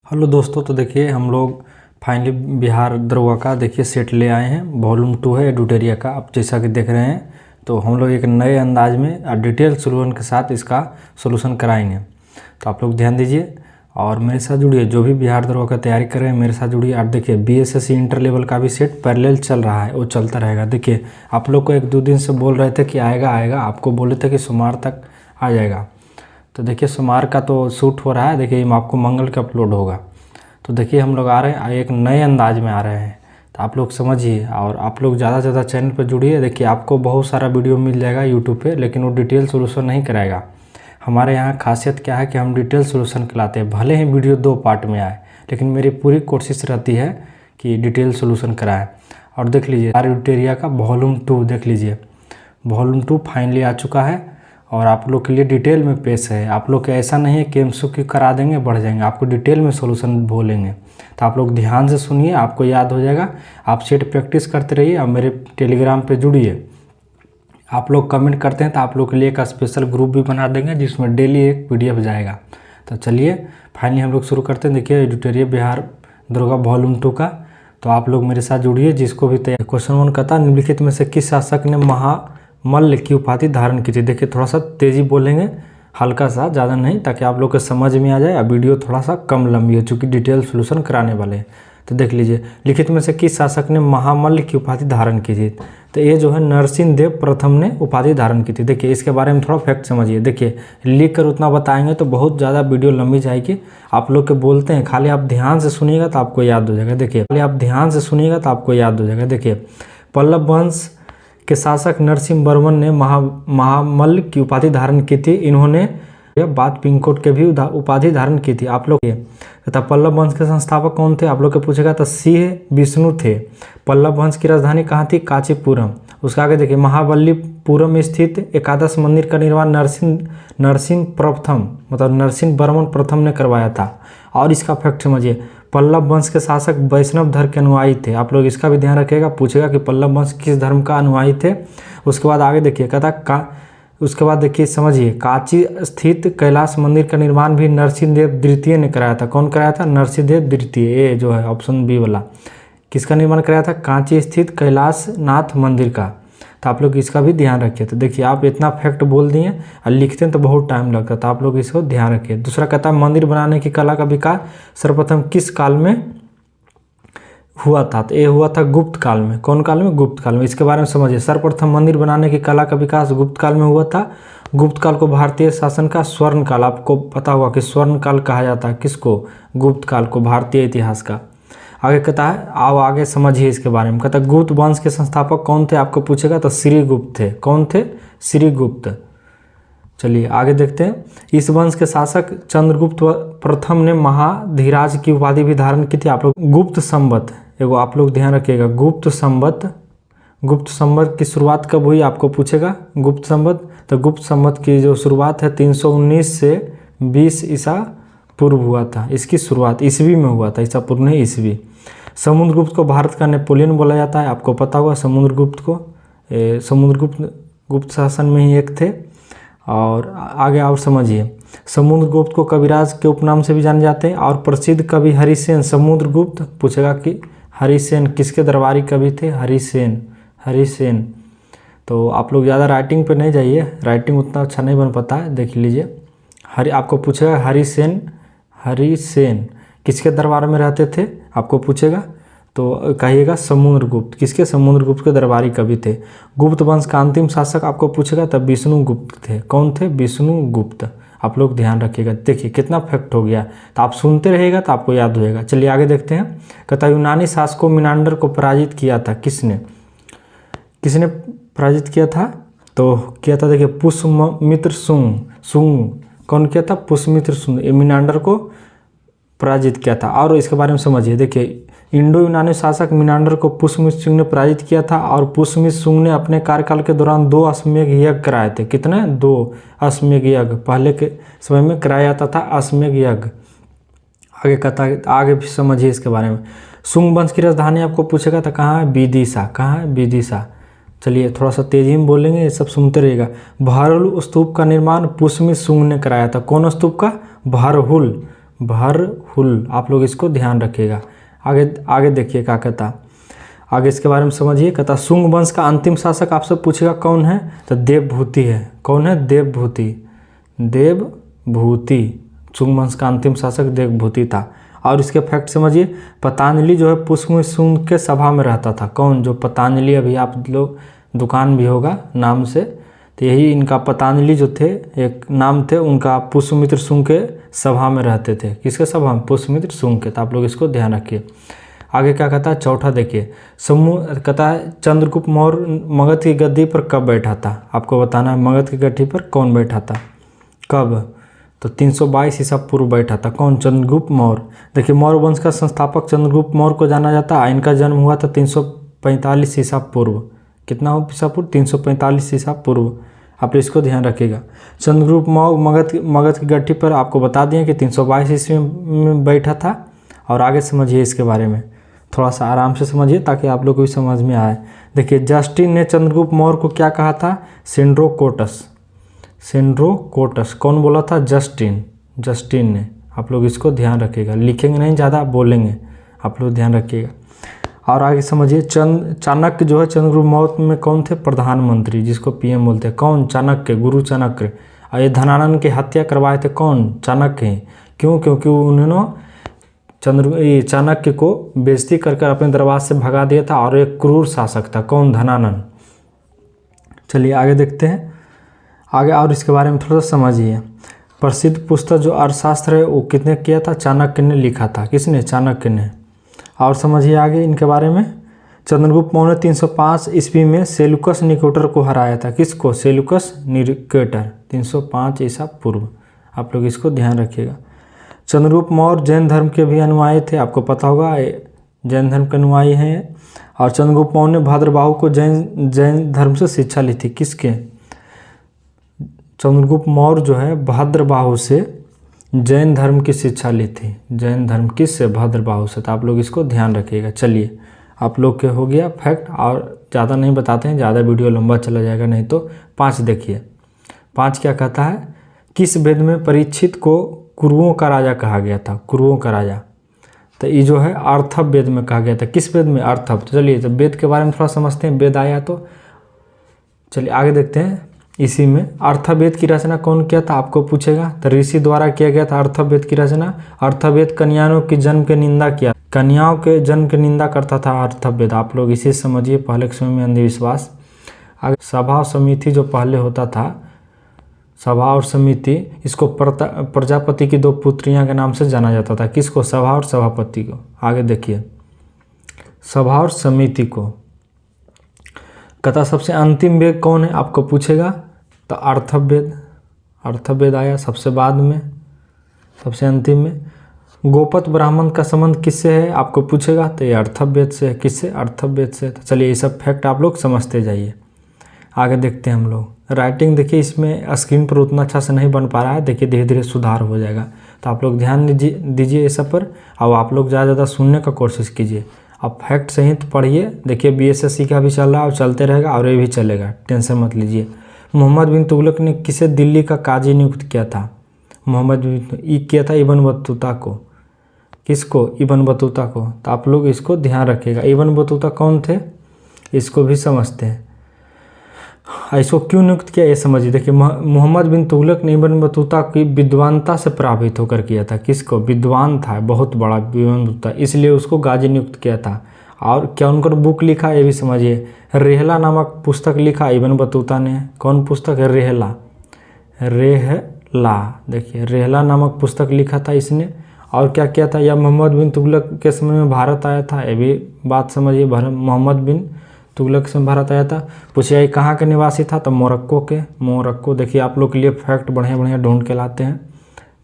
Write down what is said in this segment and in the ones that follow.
Hello दोस्तों, तो देखिए हम लोग फाइनली बिहार दरोगा का देखिए सेट ले आए हैं। वॉल्यूम 2 है एडुटेरिया का। आप जैसा कि देख रहे हैं तो हम लोग एक नए अंदाज में डिटेल सोल्यूशन के साथ इसका सोल्यूशन कराएंगे। तो आप लोग ध्यान दीजिए और मेरे साथ जुड़िए। जो भी बिहार दरोगा का तैयारी कर रहे हैं मेरे साथ जुड़िए। आप देखिए बीएसएससी इंटर लेवल का भी सेट पैरेलल चल रहा है, वो चलता रहेगा। देखिए आप लोग को 1-2 दिन से बोल रहे थे कि आएगा, आपको बोले थे कि सोमवार तक आ जाएगा। तो देखिए सोमवार का तो शूट हो रहा है, देखिए आपको मंगल का अपलोड होगा। तो देखिए हम लोग आ रहे हैं, एक नए अंदाज में आ रहे हैं। तो आप लोग समझिए और आप लोग ज़्यादा से ज़्यादा चैनल पर जुड़िए। देखिए आपको बहुत सारा वीडियो मिल जाएगा यूट्यूब पे, लेकिन वो डिटेल सोल्यूशन नहीं कराएगा। हमारे यहाँ खासियत क्या है कि हम डिटेल सोल्यूशन कराते हैं। भले ही वीडियो 2 पार्ट में आए, लेकिन मेरी पूरी कोशिश रहती है कि डिटेल सोल्यूशन कराएँ। और देख लीजिए एडुटेरिया का वॉल्यूम 2 देख लीजिए। वॉल्यूम 2 फाइनली आ चुका है और आप लोग के लिए डिटेल में पेश है। आप लोग के ऐसा नहीं है कि एमसीक्यू करा देंगे बढ़ जाएंगे, आपको डिटेल में सॉल्यूशन बोलेंगे। तो आप लोग ध्यान से सुनिए, आपको याद हो जाएगा। आप सेट प्रैक्टिस करते रहिए और मेरे टेलीग्राम पे जुड़िए। आप लोग कमेंट करते हैं तो आप लोग के लिए एक स्पेशल ग्रुप भी बना देंगे जिसमें डेली एक पीडीएफ जाएगा। तो चलिए फाइनली हम लोग शुरू करते हैं। देखिए एडुटेरिया बिहार दरोगा वॉल्यूम 2 का। तो आप लोग मेरे साथ जुड़िए। जिसको भी तैयार क्वेश्चन 1 का था, निम्नलिखित में से किस शासक ने महामल्ल की उपाधि धारण की थी। देखिए थोड़ा सा तेज़ी बोलेंगे, हल्का सा, ज़्यादा नहीं, ताकि आप लोग के समझ में आ जाए। और वीडियो थोड़ा सा कम लंबी है चूँकि डिटेल सोल्यूशन कराने वाले हैं। तो देख लीजिए, लिखित में से किस शासक ने महामल्ल की उपाधि धारण की थी। तो ये जो है नरसिंहदेव प्रथम ने उपाधि धारण की थी। देखिए इसके बारे में थोड़ा फैक्ट समझिए। देखिए लिख कर उतना बताएंगे तो बहुत ज़्यादा वीडियो लंबी जाएगी। आप लोग के बोलते हैं, खाली आप ध्यान से सुनिएगा तो आपको याद हो जाएगा। देखिए खाली आप ध्यान से सुनिएगा तो आपको याद हो जाएगा। देखिए पल्लव वंश के शासक नरसिंह वर्मन ने महामल्ल की उपाधि धारण की थी। इन्होंने यह बात पिंकोट के भी उपाधि धारण की थी। आप लोग तथा पल्लव वंश के संस्थापक कौन थे, आप लोग के पूछेगा तो सिंह विष्णु थे। पल्लव वंश की राजधानी कहाँ थी, कांचीपुरम। उसका आगे देखिए महाबलीपुरम स्थित एकादश मंदिर का निर्माण नरसिंह प्रथम मतलब नरसिंह वर्मन प्रथम ने करवाया था। और इसका फैक्ट समझिए, पल्लव वंश के शासक वैष्णव धर्म के अनुयायी थे। आप लोग इसका भी ध्यान रखिएगा, पूछेगा कि पल्लव वंश किस धर्म का अनुयायी थे। उसके बाद आगे देखिए कहता उसके बाद देखिए समझिए, कांची स्थित कैलाश मंदिर का निर्माण भी नरसिंहदेव द्वितीय ने कराया था। कौन कराया था, नरसिंहदेव द्वितीय। ये जो है ऑप्शन बी वाला, किसका निर्माण कराया था, कांची स्थित कैलाश नाथ मंदिर का। तो आप लोग इसका भी ध्यान रखिए। तो देखिए आप इतना फैक्ट बोल दिए और लिखते हैं तो बहुत टाइम लगता, तो आप लोग इसको ध्यान रखिए। दूसरा कहता है मंदिर बनाने की कला का विकास सर्वप्रथम किस काल में हुआ था। तो ये हुआ था गुप्त काल में। कौन काल में, गुप्त काल में। इसके बारे में समझिए, सर्वप्रथम मंदिर बनाने की कला का विकास गुप्त काल में हुआ था। गुप्त काल को भारतीय शासन का स्वर्ण काल, आपको पता होगा कि स्वर्ण काल कहा जाता है किसको, गुप्त काल को, भारतीय इतिहास का। आगे कहता है, आओ आगे समझिए इसके बारे में। कहता है गुप्त वंश के संस्थापक कौन थे, आपको पूछेगा तो श्रीगुप्त थे। कौन थे, श्रीगुप्त। चलिए आगे देखते हैं। इस वंश के शासक चंद्रगुप्त प्रथम ने महाधीराज की उपाधि भी धारण की थी। आप लोग गुप्त संवत, एगो आप लोग ध्यान रखिएगा, गुप्त संवत की शुरुआत कब हुई, आपको पूछेगा गुप्त संवत। तो गुप्त संवत की जो शुरुआत है 319 से 20 ईसा पूर्व हुआ था। इसकी शुरुआत ईस्वी में हुआ था, ईसा पूर्व नहीं ईस्वी। समुद्रगुप्त को भारत का नेपोलियन बोला जाता है, आपको पता होगा समुद्रगुप्त को। गुप्त शासन में ही एक थे। और आगे और समझिए, समुद्रगुप्त को कविराज के उपनाम से भी जाने जाते हैं। और प्रसिद्ध कवि हरिसेन, समुद्रगुप्त पूछेगा कि हरिसेन किसके दरबारी कवि थे, हरिसेन। तो आप लोग ज़्यादा राइटिंग पे नहीं जाइए, राइटिंग उतना अच्छा नहीं बन पाता है, देख लीजिए। आपको पूछेगा हरिसेन किसके दरबार में रहते थे, आपको पूछेगा तो कहिएगा समुद्रगुप्त। किसके, समुद्रगुप्त के दरबारी कवि थे। गुप्त वंश का अंतिम शासक आपको पूछेगा तब विष्णुगुप्त थे। कौन थे, विष्णुगुप्त। आप लोग ध्यान रखिएगा। देखिए कितना फैक्ट हो गया, तो आप सुनते रहिएगा तो आपको याद होएगा। चलिए आगे देखते हैं। कहता यूनानी शासकों मिनांडर को पराजित किया था, किसने पराजित किया था, तो किया था देखिए पुष्यमित्र शुंग। कौन किया था, पुष्यमित्र शुंग, मिनांडर को पराजित किया था। और इसके बारे में समझिए, देखिए इंडो यूनानी शासक मिनांडर को पुष्यमित्र शुंग ने पराजित किया था। और पुष्यमित्र शुंग ने अपने कार्यकाल के दौरान 2 अश्वमेध यज्ञ कराए थे। कितने, 2 अश्वमेध यज्ञ पहले के समय में कराया जाता था, अश्वमेध यज्ञ। आगे कहता है, आगे भी समझिए इसके बारे में। शुंग वंश की राजधानी आपको पूछेगा तो कहाँ है, विदिशा। कहाँ है, विदिशा। चलिए थोड़ा सा तेजी में बोलेंगे, ये सब सुनते रहिएगा। भारहुल स्तूप का निर्माण पुष्यमित्र शुंग ने कराया था। कौन स्तूप का, भारहुल भरहुल, आप लोग इसको ध्यान रखिएगा। आगे आगे देखिए क्या कहता, आगे इसके बारे में समझिए। कहता शुंग वंश का अंतिम शासक आपसे पूछेगा कौन है, तो देवभूति है। कौन है? देवभूति। देवभूति शुंग वंश का अंतिम शासक देवभूति था। और इसके फैक्ट समझिए। पतंजलि जो है पुष्प शुंग के सभा में रहता था। कौन? जो पतंजलि, अभी आप लोग दुकान भी होगा नाम से, तो यही इनका पतंजलि जो थे एक नाम थे उनका, पुष्यमित्र शुंग के सभा में रहते थे। किसके सभा में? पुष्यमित्र शुंग के। तो आप लोग इसको ध्यान रखिए। आगे क्या कहता है? चौथा देखिए, समूह कहता है चंद्रगुप्त मौर्य मगध की गद्दी पर कब बैठा था? आपको बताना है मगध की गद्दी पर कौन बैठा था, कब? तो 322 ईसा पूर्व बैठा था। कौन? चंद्रगुप्त मौर्य। देखिए मौर्य वंश का संस्थापक चंद्रगुप्त मौर्य को जाना जाता है। इनका जन्म हुआ था 345 ईसा पूर्व। कितना हो ईसा पूर्व? 345 ईसा पूर्व। आप इसको ध्यान रखिएगा। चंद्रगुप्त मौर्य मगध की गद्दी पर आपको बता दिए कि 322 ईस्वी में बैठा था। और आगे समझिए इसके बारे में, थोड़ा सा आराम से समझिए ताकि आप लोग को भी समझ में आए। देखिए जस्टिन ने चंद्रगुप्त मौर्य को क्या कहा था? सेंड्रोकोटस। सेंड्रोकोटस कौन बोला था? जस्टिन ने। आप लोग इसको ध्यान रखिएगा, लिखेंगे नहीं, ज़्यादा बोलेंगे, आप लोग ध्यान रखिएगा। और आगे समझिए, चाणक्य जो है चंद्रगुप्त मौर्य में कौन थे? प्रधानमंत्री, जिसको पीएम बोलते हैं। कौन? चाणक्य, गुरु चाणक्य। और ये धनानंद की हत्या करवाए थे कौन? चाणक्य ही। क्यों? क्योंकि उन्होंने चाणक्य को बेइज्जती कर अपने दरबार से भगा दिया था और एक क्रूर शासक था। कौन? धनानंद। चलिए आगे देखते हैं आगे, और इसके बारे में थोड़ा सा समझिए। प्रसिद्ध पुस्तक जो अर्थशास्त्र है वो कितने किया था? चाणक्य ने लिखा था। किसने? चाणक्य ने। और समझिए आगे इनके बारे में। चंद्रगुप्त मौर्य ने 305 ईस्वी में सेल्यूकस निकेटर को हराया था। किसको? सेल्यूकस निकेटर, 305 ईसा पूर्व। आप लोग इसको ध्यान रखिएगा। चंद्रगुप्त मौर्य जैन धर्म के भी अनुयायी थे, आपको पता होगा, जैन धर्म के अनुयायी हैं। और चंद्रगुप्त मौर्य ने भद्रबाहु को जैन धर्म से शिक्षा ली थी। किसके? चंद्रगुप्त मौर्य जो है भद्रबाहु से जैन धर्म की शिक्षा ली थी। जैन धर्म किससे? भद्रबाहु से। तो आप लोग इसको ध्यान रखिएगा। चलिए आप लोग के हो गया फैक्ट, और ज़्यादा नहीं बताते हैं, ज़्यादा वीडियो लंबा चला जाएगा नहीं तो। 5 देखिए, 5 क्या कहता है? किस वेद में परीक्षित को कुरुओं का राजा कहा गया था? कुरुओं का राजा, तो ये जो है अर्थव वेद में कहा गया था। किस वेद में? अर्थव। तो चलिए तो वेद के बारे में थोड़ा समझते हैं, वेद आया तो। चलिए आगे देखते हैं। इसी में अर्थवेद की रचना कौन किया था? आपको पूछेगा। तो ऋषि द्वारा किया गया था अर्थवेद की रचना। अर्थवेद कन्याओं की जन्म की निंदा किया, कन्याओं के जन्म की निंदा करता था अर्थवेद। आप लोग इसे समझिए, पहले के समय में अंधविश्वास। आगे सभा और समिति जो पहले होता था, सभा और समिति, इसको प्रजापति की 2 पुत्रियां के नाम से जाना जाता था। किसको? सभा और सभापति को। आगे देखिए, सभा और समिति को। कहता सबसे अंतिम वेद कौन है? आपको पूछेगा। तो अर्थवेद। अर्थवेद आया सबसे बाद में, सबसे अंतिम में। गोपत ब्राह्मण का संबंध किससे है? आपको पूछेगा। तो ये अर्थवेद से है। किससे? अर्थवेद से। तो चलिए ये सब फैक्ट आप लोग समझते जाइए। आगे देखते हैं हम लोग। राइटिंग देखिए, इसमें स्क्रीन पर उतना अच्छा से नहीं बन पा रहा है, देखिए धीरे धीरे सुधार हो जाएगा। तो आप लोग ध्यान दीजिए ये सब पर, और आप लोग ज़्यादा ज़्यादा सुनने का कोशिश कीजिए। अब फैक्ट सहित पढ़िए। देखिए बीएसएससी का भी चल रहा है और चलते रहेगा, और ये भी चलेगा, टेंशन मत लीजिए। मोहम्मद बिन तुगलक ने किसे दिल्ली का काजी नियुक्त किया था? मोहम्मद बिन किया था इब्न बतूता को। किसको? इब्न बतूता को। तो आप लोग इसको ध्यान रखिएगा। इब्न बतूता कौन थे? इसको भी समझते हैं। इसको क्यों नियुक्त किया ये समझिए। देखिए मोहम्मद बिन तुगलक ने इब्न बतूता की विद्वानता से प्रभावित होकर किया था। किसको? विद्वान था, बहुत बड़ा इब्न बतूता, इसलिए उसको गाजी नियुक्त किया था। और क्या उनका बुक लिखा ये भी समझिए। रेहला नामक पुस्तक लिखा इब्न बतूता ने। कौन पुस्तक है? रेहला। रेहला, देखिए रेहला नामक पुस्तक लिखा था इसने। और क्या किया था? या मोहम्मद बिन तुगलक के समय में भारत आया था, ये भी बात समझिए। मोहम्मद बिन तुगलक से भारत आया था। पूछिए ये कहाँ के निवासी था? तो मोरक्को के। मोरक्को। देखिए आप लोग के लिए फैक्ट बढ़िया बढ़िया ढूंढ के लाते हैं।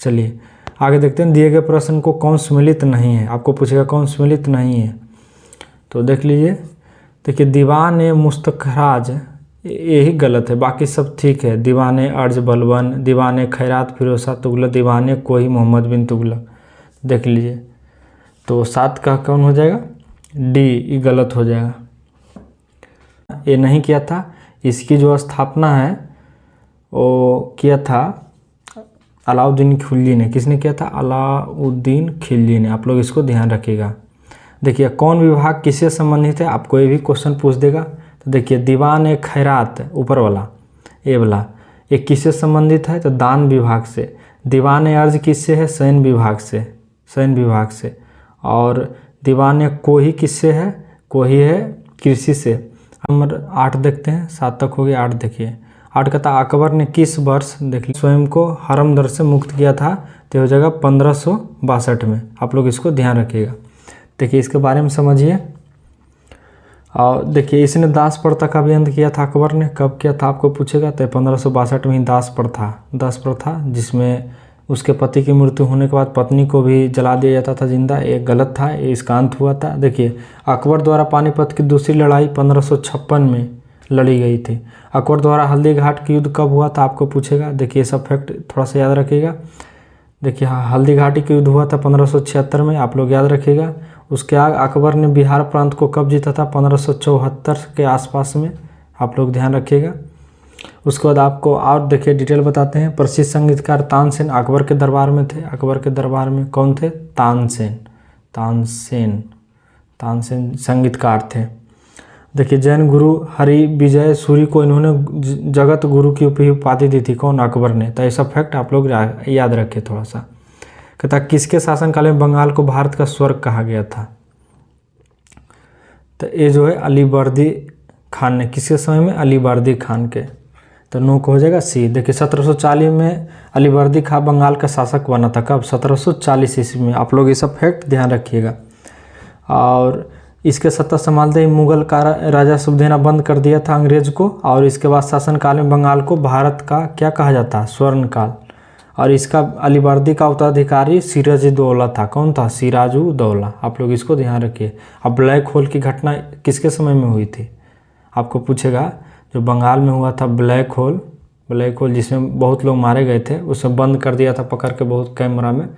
चलिए आगे देखते हैं। दिए गए प्रश्न को कौन सम्मिलित नहीं है? आपको पूछेगा कौन सम्मिलित नहीं है, तो देख लीजिए। देखिए दीवान मुस्तखराज, यही गलत है, बाकी सब ठीक है। दीवान अर्ज बलबन, दीवान खैरात फिरोजा तुगलक, दीवान कोही मोहम्मद बिन तुगलक। देख लीजिए, तो 7 का कौन हो जाएगा? डी, ये गलत हो जाएगा। ये नहीं किया था। इसकी जो स्थापना है वो किया था अलाउद्दीन खिलजी ने, किसने किया था? अलाउद्दीन खिलजी ने। आप लोग इसको ध्यान रखिएगा। देखिए कौन विभाग किससे संबंधित है, आपको ये भी क्वेश्चन पूछ देगा। तो देखिए दीवान ए खैरात ऊपर वाला ए वाला, ये किससे संबंधित है? तो दान विभाग से। दीवान ए अर्ज किससे है? सैन्य विभाग से, सैन्य विभाग से। और दीवान ए कोही किससे है? कोही है कृषि से। नंबर 8 देखते हैं, 7 तक हो गया। 8 देखिए, 8 कहता अकबर ने किस वर्ष देखिए स्वयं को हरमदर्द से मुक्त किया था? तो हो जाएगा 1562 में। आप लोग इसको ध्यान रखिएगा। देखिए इसके बारे में समझिए। और देखिए इसने दास प्रथा का भी अंत किया था अकबर ने। कब किया था आपको पूछेगा? तो 1562 में ही दास प्रथा जिसमें उसके पति की मृत्यु होने के बाद पत्नी को भी जला दिया जाता था जिंदा, ये गलत था, ये इसका अंत हुआ था। देखिए अकबर द्वारा पानीपत की दूसरी लड़ाई 1556 में लड़ी गई थी। अकबर द्वारा हल्दी घाट की युद्ध कब हुआ था आपको पूछेगा? देखिए ये सब फैक्ट थोड़ा सा याद रखिएगा। देखिए हल्दी घाटी की युद्ध हुआ था 1576 में, आप लोग याद रखिएगा। उसके आगे अकबर ने बिहार प्रांत को कब जीता था? 1574 के आसपास में, आप लोग ध्यान रखिएगा। उसके बाद आपको और देखिए डिटेल बताते हैं। प्रसिद्ध संगीतकार तानसेन अकबर के दरबार में थे। अकबर के दरबार में कौन थे? तानसेन संगीतकार थे। देखिए जैन गुरु हरि विजय सूरी को इन्होंने जगत गुरु की उपाधि दी थी, कौन? अकबर ने। तो ऐसा फैक्ट आप लोग याद रखें थोड़ा सा। कहता किसके शासनकाल में बंगाल को भारत का स्वर्ग कहा गया था? तो ये जो है अलीवर्दी खान ने। किसके समय में? अलीवर्दी खान के। तो नो को हो जाएगा सी। देखिए 1740 में अलीवर्दी खान बंगाल का शासक बना था। कब? 1740 ईस्वी में। आप लोग ये सब फैक्ट ध्यान रखिएगा। और इसके सत्ता संभालते ही मुगल का राजा सब देना बंद कर दिया था अंग्रेज को। और इसके बाद शासनकाल में बंगाल को भारत का क्या कहा जाता है? स्वर्ण काल। और इसका अलीवर्दी का उत्तराधिकारी सिराजुद्दौला था। कौन था? सिराजुद्दौला। आप लोग इसको ध्यान रखिए। अब ब्लैक होल की घटना किसके समय में हुई थी आपको पूछेगा? जो बंगाल में हुआ था ब्लैक होल जिसमें बहुत लोग मारे गए थे, उसे बंद कर दिया था पकड़ के बहुत कैमरा में,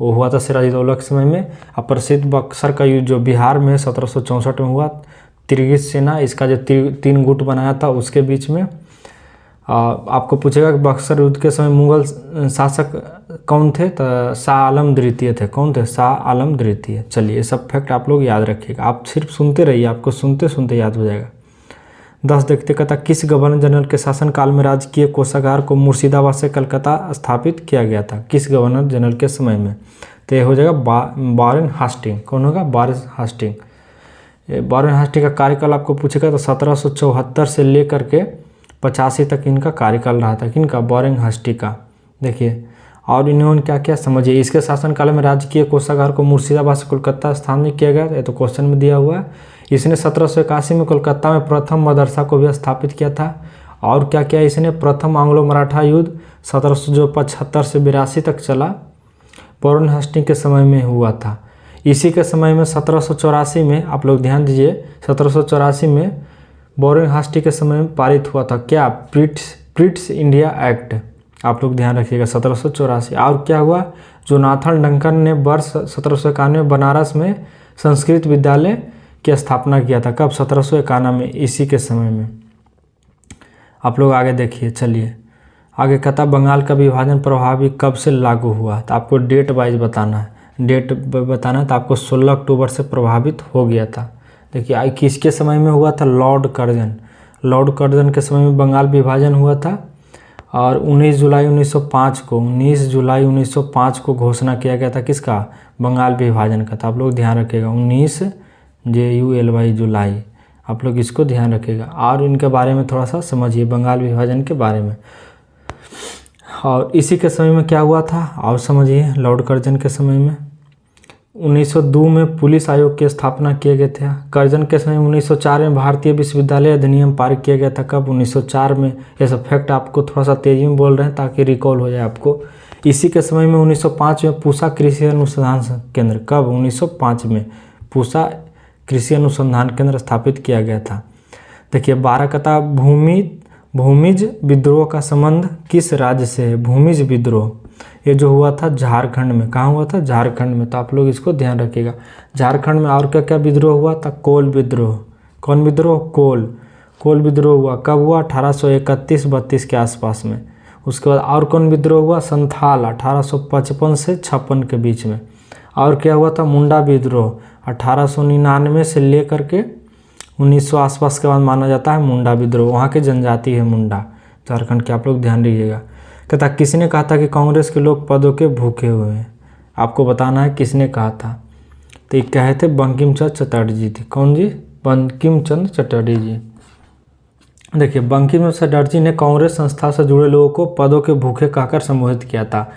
वो हुआ था सिराजुद्दौला के समय में। अब प्रसिद्ध बक्सर का युद्ध जो बिहार में 1764 में हुआ, तिरगिस सेना इसका जो 3 गुट बनाया था उसके बीच में। आपको पूछेगा कि बक्सर युद्ध के समय मुगल शासक कौन थे? तो शाह आलम द्वितीय थे। कौन थे? शाह आलम द्वितीय। चलिए ये सब फैक्ट आप लोग याद रखिएगा। आप सिर्फ सुनते रहिए, आपको सुनते सुनते याद हो जाएगा। 10 देखते कहता किस गवर्नर जनरल के शासनकाल में राजकीय कोषागार को मुर्शिदाबाद से कलकत्ता स्थापित किया गया था? किस गवर्नर जनरल के समय में? तो ये हो जाएगा वारेन हास्टिंग। कौन होगा? Warren Hastings. वारेन हास्टिंग का कार्यकाल आपको पूछेगा तो 1774 से लेकर के 85 तक इनका कार्यकाल रहा था। किनका? वारेन हास्टिंग का। देखिए और इन्होंने क्या क्या समझिए। इसके शासनकाल में राजकीय कोषागार को मुर्शिदाबाद से कोलकाता स्थापित किया गया। ये तो क्वेश्चन में दिया हुआ है। इसने 1781 में कोलकाता में प्रथम मदरसा को भी स्थापित किया था। और क्या किया इसने? प्रथम आंग्लो मराठा युद्ध 1775 से 82 तक चला, वारेन हास्टिंग के समय में हुआ था। इसी के समय में 1784 में, आप लोग ध्यान दीजिए, 1784 में वारेन हास्टिंग के समय में पारित हुआ था क्या? British India act. आप लोग ध्यान रखिएगा 1784। और क्या हुआ? जोनाथन डंकन ने वर्ष 1791 बनारस में संस्कृत विद्यालय की स्थापना किया था। कब? 1791 में, इसी के समय में। आप लोग आगे देखिए। चलिए आगे कहता बंगाल का विभाजन प्रभावी कब से लागू हुआ? तो आपको डेट वाइज बताना है। तो आपको 16 अक्टूबर से प्रभावित हो गया था। देखिए किसके समय में हुआ था? लॉर्ड कर्जन के समय में बंगाल विभाजन हुआ था। और 19 जुलाई 1905 को घोषणा किया गया था। किसका? बंगाल विभाजन का। तो आप लोग ध्यान रखिएगा 19 जुलाई। आप लोग इसको ध्यान रखिएगा। और इनके बारे में थोड़ा सा समझिए, बंगाल विभाजन के बारे में। और इसी के समय में क्या हुआ था और समझिए। लॉर्ड कर्जन के समय में 1902 में पुलिस आयोग की स्थापना किए गए थे। कर्जन के समय 1904 में भारतीय विश्वविद्यालय अधिनियम पारित किया गया था। कब? 1904 में। ये सब फैक्ट आपको थोड़ा सा तेजी में बोल रहे हैं ताकि रिकॉल हो जाए आपको। इसी के समय में 1905 में पूसा कृषि अनुसंधान केंद्र। कब? 1905 में पूसा कृषि अनुसंधान केंद्र स्थापित किया गया था। देखिए 12 कथा भूमिज विद्रोह का संबंध किस राज्य से है? भूमिज विद्रोह ये जो हुआ था झारखंड में। कहाँ हुआ था? झारखंड में। तो आप लोग इसको ध्यान रखिएगा। झारखंड में और क्या क्या विद्रोह हुआ था? कोल विद्रोह। कौन विद्रोह? कोल विद्रोह हुआ। कब हुआ? 1831-32 के आसपास में। उसके बाद और कौन विद्रोह हुआ? संथाल 1855 से 56 के बीच में। और क्या हुआ था? मुंडा विद्रोह 1899 से लेकर के 1900 आसपास के बाद माना जाता है मुंडा विद्रोह। वहाँ की जनजाति है मुंडा, झारखंड के, आप लोग ध्यान रखिएगा। कहता किसने कहा था कि कांग्रेस के लोग पदों के भूखे हुए हैं? आपको बताना है किसने कहा था। तो ये कहे थे बंकिम चंद्र चटर्जी जी थे। कौन जी? बंकिम चंद्र चटर्जी जी। देखिए, बंकिम चंद्र चटर्जी ने कांग्रेस संस्था से जुड़े लोगों को पदों के भूखे कहकर संबोधित किया था।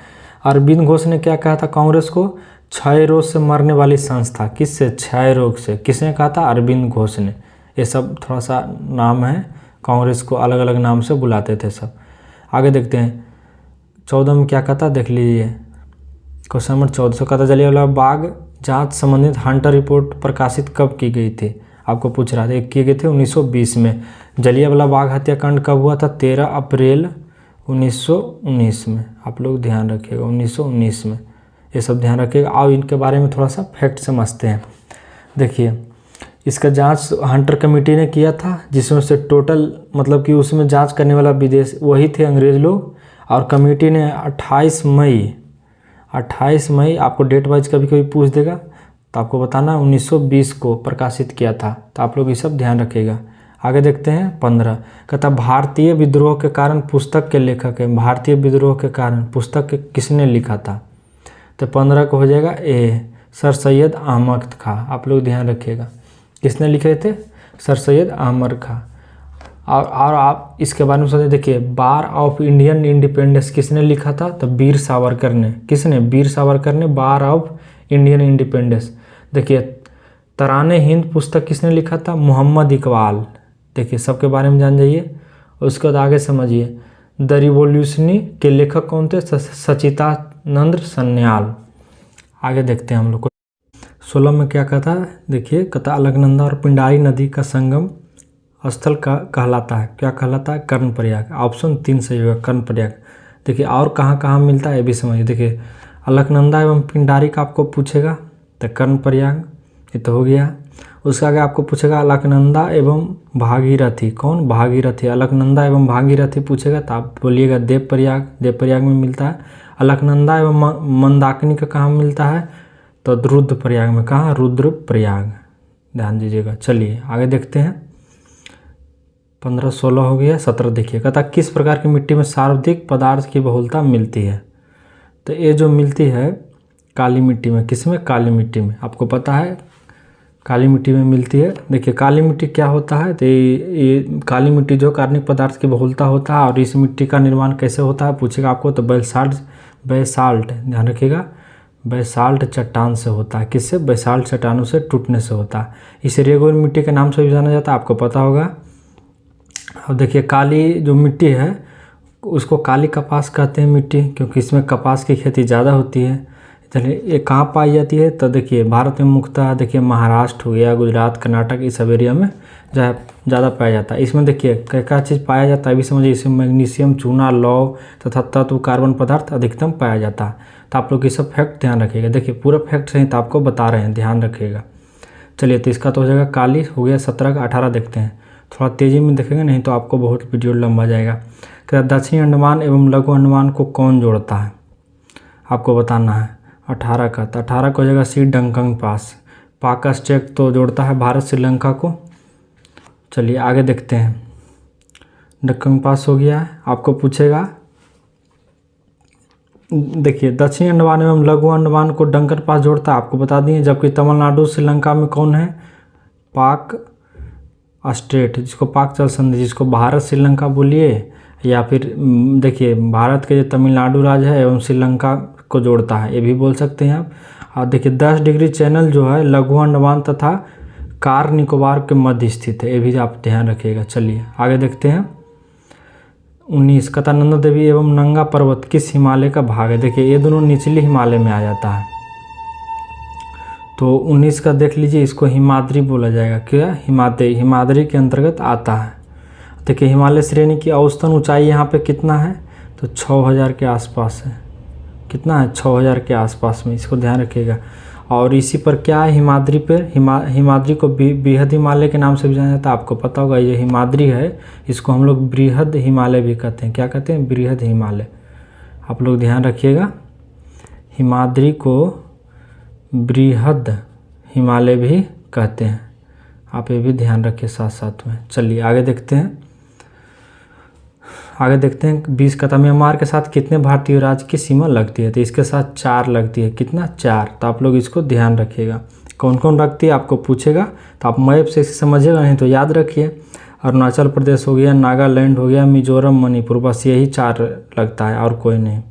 अरविंद घोष ने क्या कहा था कांग्रेस को? क्षय रोग से मरने वाली संस्था। किससे? क्षय रोग से। किसने कहा था? अरविंद घोष ने। ये सब थोड़ा सा नाम है, कांग्रेस को अलग अलग नाम से बुलाते थे सब। आगे देखते हैं 14 में क्या कहता, देख लीजिए। क्वेश्चन नंबर 14 कहता जलियांवाला बाग जांच संबंधित हंटर रिपोर्ट प्रकाशित कब की गई थी? आपको पूछ रहा था। किए गए थे 1920 में। जलियांवाला बाग हत्याकांड कब हुआ था? 13 अप्रैल 1919 में। आप लोग ध्यान रखिएगा, 1919 में। ये सब ध्यान रखिएगा। आओ इनके बारे में थोड़ा सा फैक्ट समझते हैं। देखिए, इसका जांच हंटर कमेटी ने किया था, जिसमें से टोटल मतलब कि उसमें जांच करने वाला विदेश वही थे, अंग्रेज़ लोग। और कमेटी ने 28 मई आपको डेट वाइज कभी कभी पूछ देगा तो आपको बताना 1920 को प्रकाशित किया था। तो आप लोग ये सब ध्यान रखिएगा। आगे देखते हैं 15। कहता भारतीय विद्रोह के कारण पुस्तक के लेखक है। भारतीय विद्रोह के कारण पुस्तक किसने लिखा था? तो 15 को हो जाएगा ए, सर सैयद अहमद खां। आप लोग ध्यान रखिएगा, किसने लिखे थे? सर सैयद अहमद खां। और आप इसके बारे में सोचिए। देखिए, वार ऑफ इंडियन इंडिपेंडेंस किसने लिखा था? तो वीर सावरकर ने। किसने? वीर सावरकर ने वार ऑफ इंडियन इंडिपेंडेंस। देखिए, तराने हिंद पुस्तक किसने लिखा था? मोहम्मद इकबाल। देखिए, सबके बारे में जान जाइए। उसके बाद आगे समझिए, द रिवॉल्यूशनी के लेखक कौन थे? सचिदानंद सन्याल। आगे देखते हैं हम लोग को 16 में क्या कहता है। देखिए, कहता अलकनंदा और पिंडारी नदी का संगम स्थल का कहलाता है। क्या कहलाता है? कर्णप्रयाग। ऑप्शन 3 सही होगा, कर्णप्रयाग। देखिए, और कहाँ कहाँ मिलता है ये भी समझिए। देखिए, अलकनंदा एवं पिंडारी का आपको पूछेगा तो कर्णप्रयाग, ये तो हो गया। उसके आगे आपको पूछेगा अलकनंदा एवं भागीरथी। कौन? भागीरथी। अलकनंदा एवं भागीरथी पूछेगा तो आप बोलिएगा देवप्रयाग। देवप्रयाग में मिलता है। अलकनंदा एवं मंदाकिनी का कहाँ मिलता है? तो रुद्रप्रयाग में। कहाँ? रुद्रप्रयाग। ध्यान दीजिएगा। चलिए आगे देखते हैं। 15, 16 हो गया। 17 देखिए, कहता किस प्रकार की मिट्टी में सर्वाधिक पदार्थ की बहुलता मिलती है? तो ये जो मिलती है काली मिट्टी में। किसमें? काली मिट्टी में। आपको पता है काली मिट्टी में मिलती है। देखिए, काली मिट्टी क्या होता है? तो ये काली मिट्टी जो कार्बनिक पदार्थ की बहुलता होता है। और इस मिट्टी का निर्माण कैसे होता है पूछेगा आपको, तो बेसाल्ट ध्यान रखिएगा, बेसाल्ट चट्टान से होता है। किससे? बेसाल्ट चट्टानों से टूटने से होता है। इसे रेगुलर मिट्टी के नाम से भी जाना जाता है, आपको पता होगा। अब देखिए, काली जो मिट्टी है उसको काली कपास कहते हैं मिट्टी, क्योंकि इसमें कपास की खेती ज़्यादा होती है। चलिए, ये कहाँ पाई जाती है? तो देखिए, भारत में मुख्यतः देखिए महाराष्ट्र हो गया, गुजरात, कर्नाटक, इस सब एरिया में ज़्यादा पाया जाता है। इसमें देखिए क्या चीज़ पाया जाता है भी समझिए। इसमें मैग्नीशियम, चूना, लौह तथा तत्व कार्बन पदार्थ अधिकतम पाया जाता है। तो आप लोग ये सब फैक्ट ध्यान रखिएगा। देखिए, पूरा फैक्ट सही तो आपको बता रहे हैं, ध्यान रखिएगा। चलिए, तो इसका तो हो जाएगा काली हो गया। 17 का 18 देखते हैं। थोड़ा तेज़ी में देखेंगे, नहीं तो आपको बहुत वीडियो लंबा जाएगा। क्या दक्षिणी अंडमान एवं लघु अंडमान को कौन जोड़ता है? आपको बताना है। 18 का, तो 18 को हो जाएगा सी डंकन पास। पाका स्ट्रेट तो जोड़ता है भारत श्रीलंका को। चलिए आगे देखते हैं। डंकन पास हो गया है। आपको पूछेगा, देखिए, दक्षिणी अंडमान एवं लघु अंडमान को डंकन पास जोड़ता है, आपको बता दिए। जबकि तमिलनाडु श्रीलंका में कौन है? पाक स्ट्रेट, जिसको पाक जल संधि, जिसको भारत श्रीलंका बोलिए, या फिर देखिए भारत के जो तमिलनाडु राज्य है एवं श्रीलंका को जोड़ता है, ये भी बोल सकते हैं आप। और देखिए 10 डिग्री चैनल जो है लघु अंडमान तथा कार निकोबार के मध्य स्थित है, ये भी आप ध्यान रखिएगा। चलिए आगे देखते हैं। 19 कहता नंदा देवी एवं नंगा पर्वत किस हिमालय का भाग है? देखिए, ये दोनों निचली हिमालय में आ जाता है। तो 19 का देख लीजिए, इसको हिमाद्री बोला जाएगा। क्या? हिमाद्री के अंतर्गत आता है। देखिए, हिमालय श्रेणी की औसतन ऊंचाई यहाँ पे कितना है? तो 6000 के आसपास है। कितना है? 6000 के आसपास में, इसको ध्यान रखिएगा। और इसी पर क्या है, हिमाद्री पर हिमाद्री को बृहद हिमालय के नाम से भी जाना जाता है। आपको पता होगा ये हिमाद्री है, इसको हम लोग बृहद हिमालय भी कहते हैं। क्या कहते हैं? बृहद हिमालय। आप लोग ध्यान रखिएगा, हिमाद्री को बृहद हिमालय भी कहते हैं। आप ये भी ध्यान रखिए साथ साथ में। चलिए आगे देखते हैं। 20 कथा म्यांमार के साथ कितने भारतीय राज्य की सीमा लगती है? तो इसके साथ 4 लगती है। कितना? 4। तो आप लोग इसको ध्यान रखिएगा, कौन कौन लगती है आपको पूछेगा तो आप मैप से समझिएगा, नहीं तो याद रखिए। अरुणाचल प्रदेश हो गया, नागालैंड हो गया, मिजोरम, मणिपुर, बस यही 4 लगता है और कोई नहीं।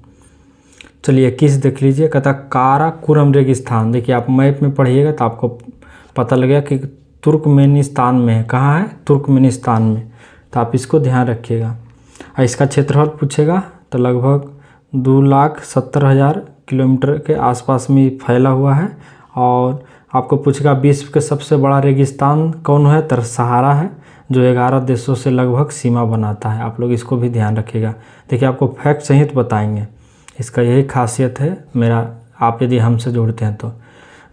चलिए 21 देख लीजिए, कहता काराकोरम रेगिस्तान। देखिए आप मैप में पढ़िएगा तो आपको पता लगेगा कि तुर्कमेनिस्तान में है। कहाँ है? तुर्कमेनिस्तान में। तो आप इसको ध्यान रखिएगा। और इसका क्षेत्रफल पूछेगा तो लगभग 2,70,000 किलोमीटर के आसपास में फैला हुआ है। और आपको पूछेगा विश्व के सबसे बड़ा रेगिस्तान कौन है? तो सहारा है, जो 11 देशों से लगभग सीमा बनाता है। आप लोग इसको भी ध्यान रखिएगा। देखिए आपको फैक्ट सहित बताएंगे, इसका यही खासियत है मेरा, आप यदि हमसे जुड़ते हैं तो।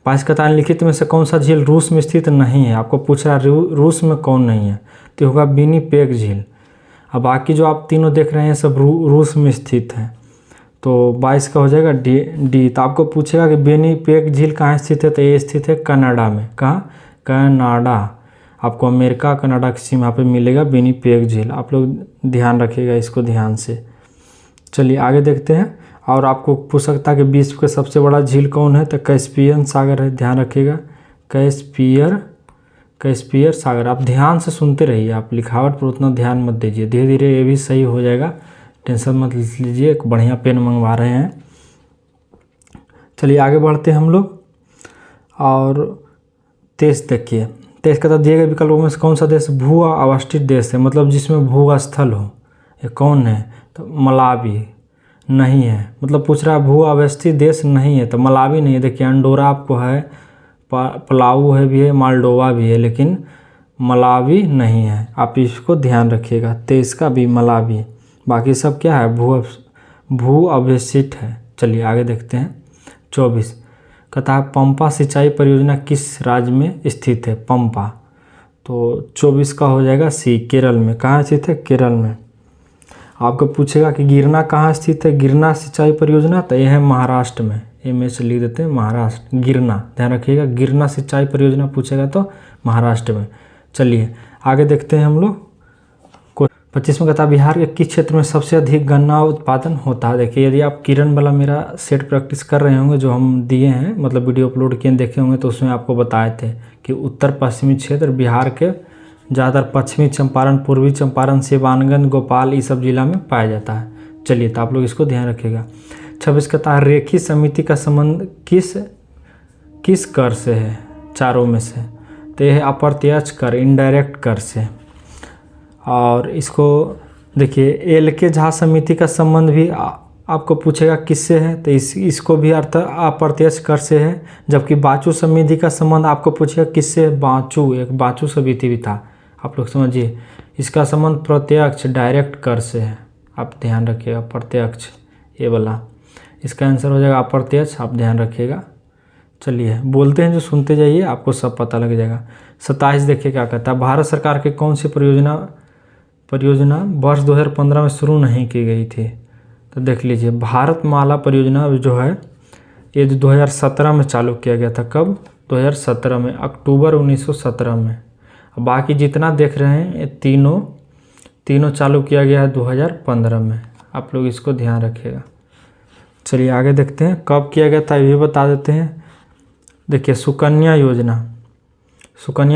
22 कथाएं लिखित में से कौन सा झील रूस में स्थित नहीं है? आपको पूछ रहा है रूस में कौन नहीं है, तो होगा विनिपेग झील। अब बाकी जो आप तीनों देख रहे हैं सब रूस में स्थित हैं। तो 22 का हो जाएगा डी। तो आपको पूछेगा कि विनिपेग झील कहाँ स्थित है? तो ये स्थित है कनाडा में। कहाँ? कनाडा। आपको अमेरिका कनाडा की सीमा पे मिलेगा विनिपेग झील। आप लोग ध्यान रखिएगा इसको ध्यान से। चलिए आगे देखते हैं। और आपको पूछ सकता है कि विश्व का सबसे बड़ा झील कौन है? तो कैस्पियन सागर है। ध्यान रखिएगा, कैस्पियर सागर। आप ध्यान से सुनते रहिए, आप लिखावट पर उतना ध्यान मत दीजिए, धीरे धीरे ये भी सही हो जाएगा, टेंशन मत लीजिए। एक बढ़िया पेन मंगवा रहे हैं। चलिए आगे बढ़ते हैं हम लोग। और 23 देखिए, 23 का दिए गए विकल्पों में से कौन सा देश भू अवस्थित देश है? मतलब जिसमें भूस्थल हो, ये कौन है? तो मलावी नहीं है। मतलब पूछ रहा है भू अवस्थित देश नहीं है, तो मलावी नहीं है। देखिए अंडोरा आपको है, पलाऊ है भी है, मालडोवा भी है, लेकिन मलावी नहीं है। आप इसको ध्यान रखिएगा। 23 का भी मलावी, बाकी सब क्या है? भू अवस्थित है। चलिए आगे देखते हैं। 24 कहता है पंपा सिंचाई परियोजना किस राज्य में स्थित है? पंपा। तो 24 का हो जाएगा सी, केरल में। कहाँ स्थित है? केरल में। आपको पूछेगा कि गिरना कहाँ स्थित है? गिरना सिंचाई परियोजना, तो यह है महाराष्ट्र में। ये में से लिख देते हैं महाराष्ट्र, गिरना। ध्यान रखिएगा, गिरना सिंचाई परियोजना पूछेगा तो महाराष्ट्र में। चलिए आगे देखते हैं हम लोग। 25 में कहता है बिहार के किस क्षेत्र में सबसे अधिक गन्ना उत्पादन होता है? देखिए यदि आप किरण वाला मेरा सेट प्रैक्टिस कर रहे होंगे, जो हम दिए हैं, मतलब वीडियो अपलोड किए देखे होंगे, तो उसमें आपको बताए थे कि उत्तर पश्चिमी क्षेत्र बिहार के ज़्यादातर पश्चिमी चंपारण, पूर्वी चंपारण, सिवानगंज, गोपाल, ये सब जिला में पाया जाता है। चलिए तो आप लोग इसको ध्यान रखिएगा। 26 कहता है रेखी समिति का संबंध किस कर से है? चारों में से। तो यह है अप्रत्यक्ष कर, इनडायरेक्ट कर से। और इसको देखिए एल के झा समिति का संबंध भी आपको पूछेगा किससे है, तो इसको भी अर्थ अप्रत्यक्ष कर से है। जबकि बाचू समिति का संबंध आपको पूछेगा किससे? बाचू, एक बाचू समिति भी था, आप लोग समझिए। इसका संबंध प्रत्यक्ष, डायरेक्ट कर से है। आप ध्यान रखिएगा, प्रत्यक्ष ये वाला। इसका आंसर हो जाएगा अप्रत्यक्ष, आप ध्यान रखिएगा। चलिए बोलते हैं जो सुनते जाइए, आपको सब पता लग जाएगा। 27 देखिए क्या कहता है। भारत सरकार की कौन सी परियोजना वर्ष 2015 में शुरू नहीं की गई थी? तो देख लीजिए, भारतमाला परियोजना जो है ये 2017 में चालू किया गया था। कब? 2017 में, अक्टूबर 1917 में। बाकी जितना देख रहे हैं ये तीनों चालू किया गया है 2015 में। आप लोग इसको ध्यान रखिएगा। चलिए आगे देखते हैं कब किया गया था, ये भी बता देते हैं। देखिए सुकन्या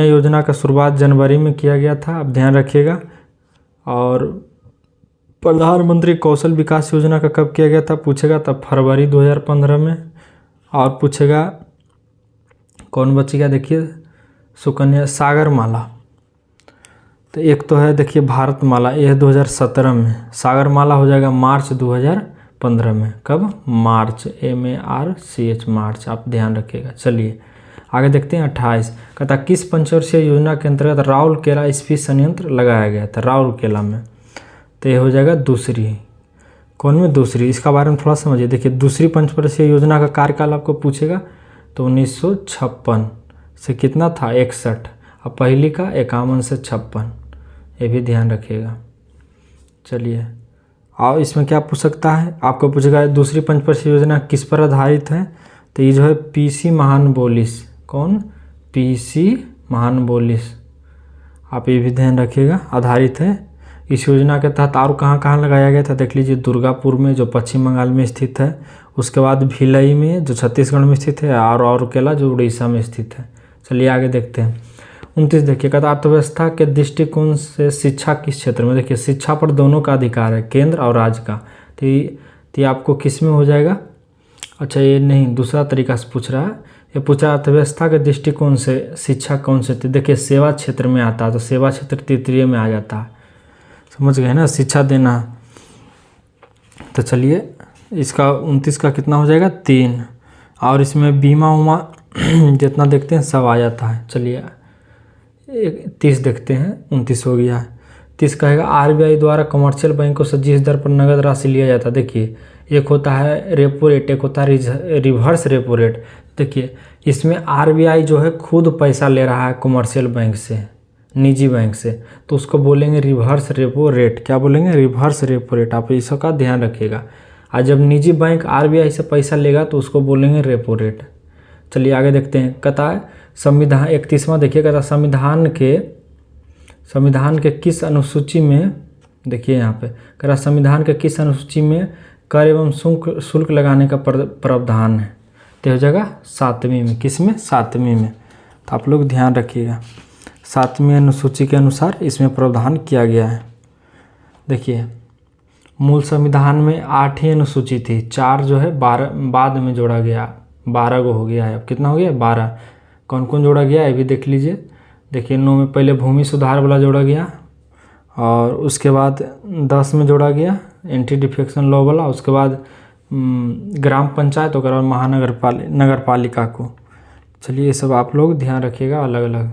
योजना का शुरुआत जनवरी में किया गया था, आप ध्यान रखिएगा। और प्रधानमंत्री कौशल विकास योजना का कब किया गया था पूछेगा, तब फरवरी 2015 में। और पूछेगा कौन बचेगा, देखिए सुकन्या सागरमाला। तो एक तो है देखिए भारतमाला, यह 2017 में। सागरमाला हो जाएगा मार्च 2015 में। कब? मार्च, MARCH, मार्च, आप ध्यान रखिएगा। चलिए आगे देखते हैं। 28 कहता किस पंचवर्षीय योजना के अंतर्गत राउरकेला इस्पात संयंत्र लगाया गया था? राउरकेला में। तो ये हो जाएगा दूसरी। कौन में? दूसरी। इसका बारे में थोड़ा समझिए। देखिए दूसरी पंचवर्षीय योजना का कार्यकाल आपको पूछेगा तो 1956 से कितना था 61, और पहली का 51 से 56, ये भी ध्यान रखिएगा। चलिए, और इसमें क्या पूछ सकता है, आपको पूछेगा दूसरी पंचवर्षीय योजना किस पर आधारित है, तो ये जो है पीसी महानबोलिस, कौन, पीसी महानबोलिस, आप ये भी ध्यान रखिएगा, आधारित है। इस योजना के तहत और कहाँ कहाँ लगाया गया था, देख लीजिए, दुर्गापुर में जो पश्चिम बंगाल में स्थित है, उसके बाद भिलाई में जो छत्तीसगढ़ में स्थित है, और केला जो उड़ीसा में स्थित है। चलिए आगे देखते हैं। 29 देखिए, कहता अर्थव्यवस्था के दृष्टिकोण से शिक्षा किस क्षेत्र में, देखिए शिक्षा पर दोनों का अधिकार है, केंद्र और राज्य का। तो ये आपको किस में हो जाएगा, अच्छा ये नहीं, दूसरा तरीका से पूछ रहा है, ये पूछ रहा है अर्थव्यवस्था के दृष्टिकोण से शिक्षा कौन से, देखिए सेवा क्षेत्र में आता है, तो सेवा क्षेत्र तृतीय में आ जाता है, समझ गए ना, शिक्षा देना। तो चलिए इसका 29 का कितना हो जाएगा 3, और इसमें बीमा उमा जितना देखते हैं सब आ जाता है। चलिए 30 देखते हैं, 29 हो गया है। 30 कहेगा आरबीआई द्वारा कमर्शियल बैंकों से जिस दर पर नगद राशि लिया जाता है, देखिए एक होता है रेपो रेट, एक होता है रिवर्स रेपो रेट। देखिए इसमें आरबीआई जो है खुद पैसा ले रहा है कमर्शियल बैंक से, निजी बैंक से, तो उसको बोलेंगे रिवर्स रेपो रेट। क्या बोलेंगे, रिवर्स रेपो रेट। आप इसका ध्यान रखिएगा। और जब निजी बैंक आरबीआई से पैसा लेगा तो उसको बोलेंगे रेपो रेट। चलिए आगे देखते हैं। कहता है संविधान 31वां देखिए, कहता संविधान के किस अनुसूची में, देखिए यहाँ पे कह रहा संविधान के किस अनुसूची में कर एवं शुल्क लगाने का प्रावधान है, तो हो जाएगा 7वीं में। किस में, 7वीं में। तो आप लोग ध्यान रखिएगा, 7वीं अनुसूची के अनुसार इसमें प्रावधान किया गया है। देखिए मूल संविधान में 8 ही अनुसूची थी, 4 जो है 12 बाद में जोड़ा गया, 12 को हो गया है। अब कितना हो गया 12। कौन कौन जोड़ा गया ये भी देख लीजिए। देखिए 9 में पहले भूमि सुधार वाला जोड़ा गया, और उसके बाद 10 में जोड़ा गया एंटी डिफेक्शन लॉ वाला, उसके बाद ग्राम पंचायत और नगर पालिका को। चलिए ये सब आप लोग ध्यान रखिएगा अलग अलग।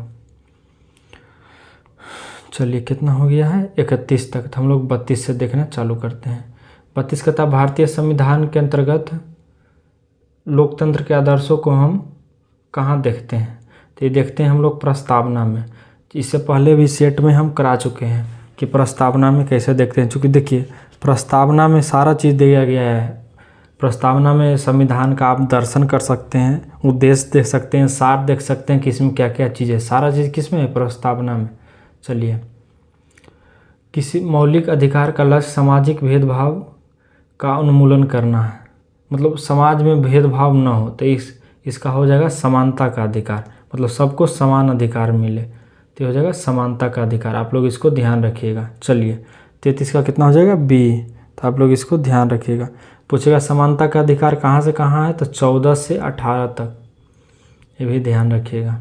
चलिए कितना हो गया है 31 तक, तो हम लोग 32 से देखना चालू करते हैं। 32 कहता भारतीय संविधान के अंतर्गत लोकतंत्र के आदर्शों को हम कहाँ देखते हैं, तो ये देखते हैं हम लोग प्रस्तावना में। इससे पहले भी सेट में हम करा चुके हैं कि प्रस्तावना में कैसे देखते हैं, चूँकि देखिए प्रस्तावना में सारा चीज़ दिया गया है। प्रस्तावना में संविधान का आप दर्शन कर सकते हैं, उद्देश्य देख सकते हैं, सार देख सकते हैं कि इसमें क्या क्या चीज़ है, सारा चीज़ किस में है, प्रस्तावना में। चलिए, किसी मौलिक अधिकार का लक्ष्य सामाजिक भेदभाव का उन्मूलन करना है, मतलब समाज में भेदभाव न हो, तो इसका हो जाएगा समानता का अधिकार, मतलब सबको समान अधिकार मिले, तो हो जाएगा समानता का अधिकार। आप लोग इसको ध्यान रखिएगा। चलिए 33 का कितना हो जाएगा बी, तो आप लोग इसको ध्यान रखिएगा। पूछेगा समानता का अधिकार कहाँ से कहाँ है, तो 14 से 18 तक, ये भी ध्यान रखिएगा।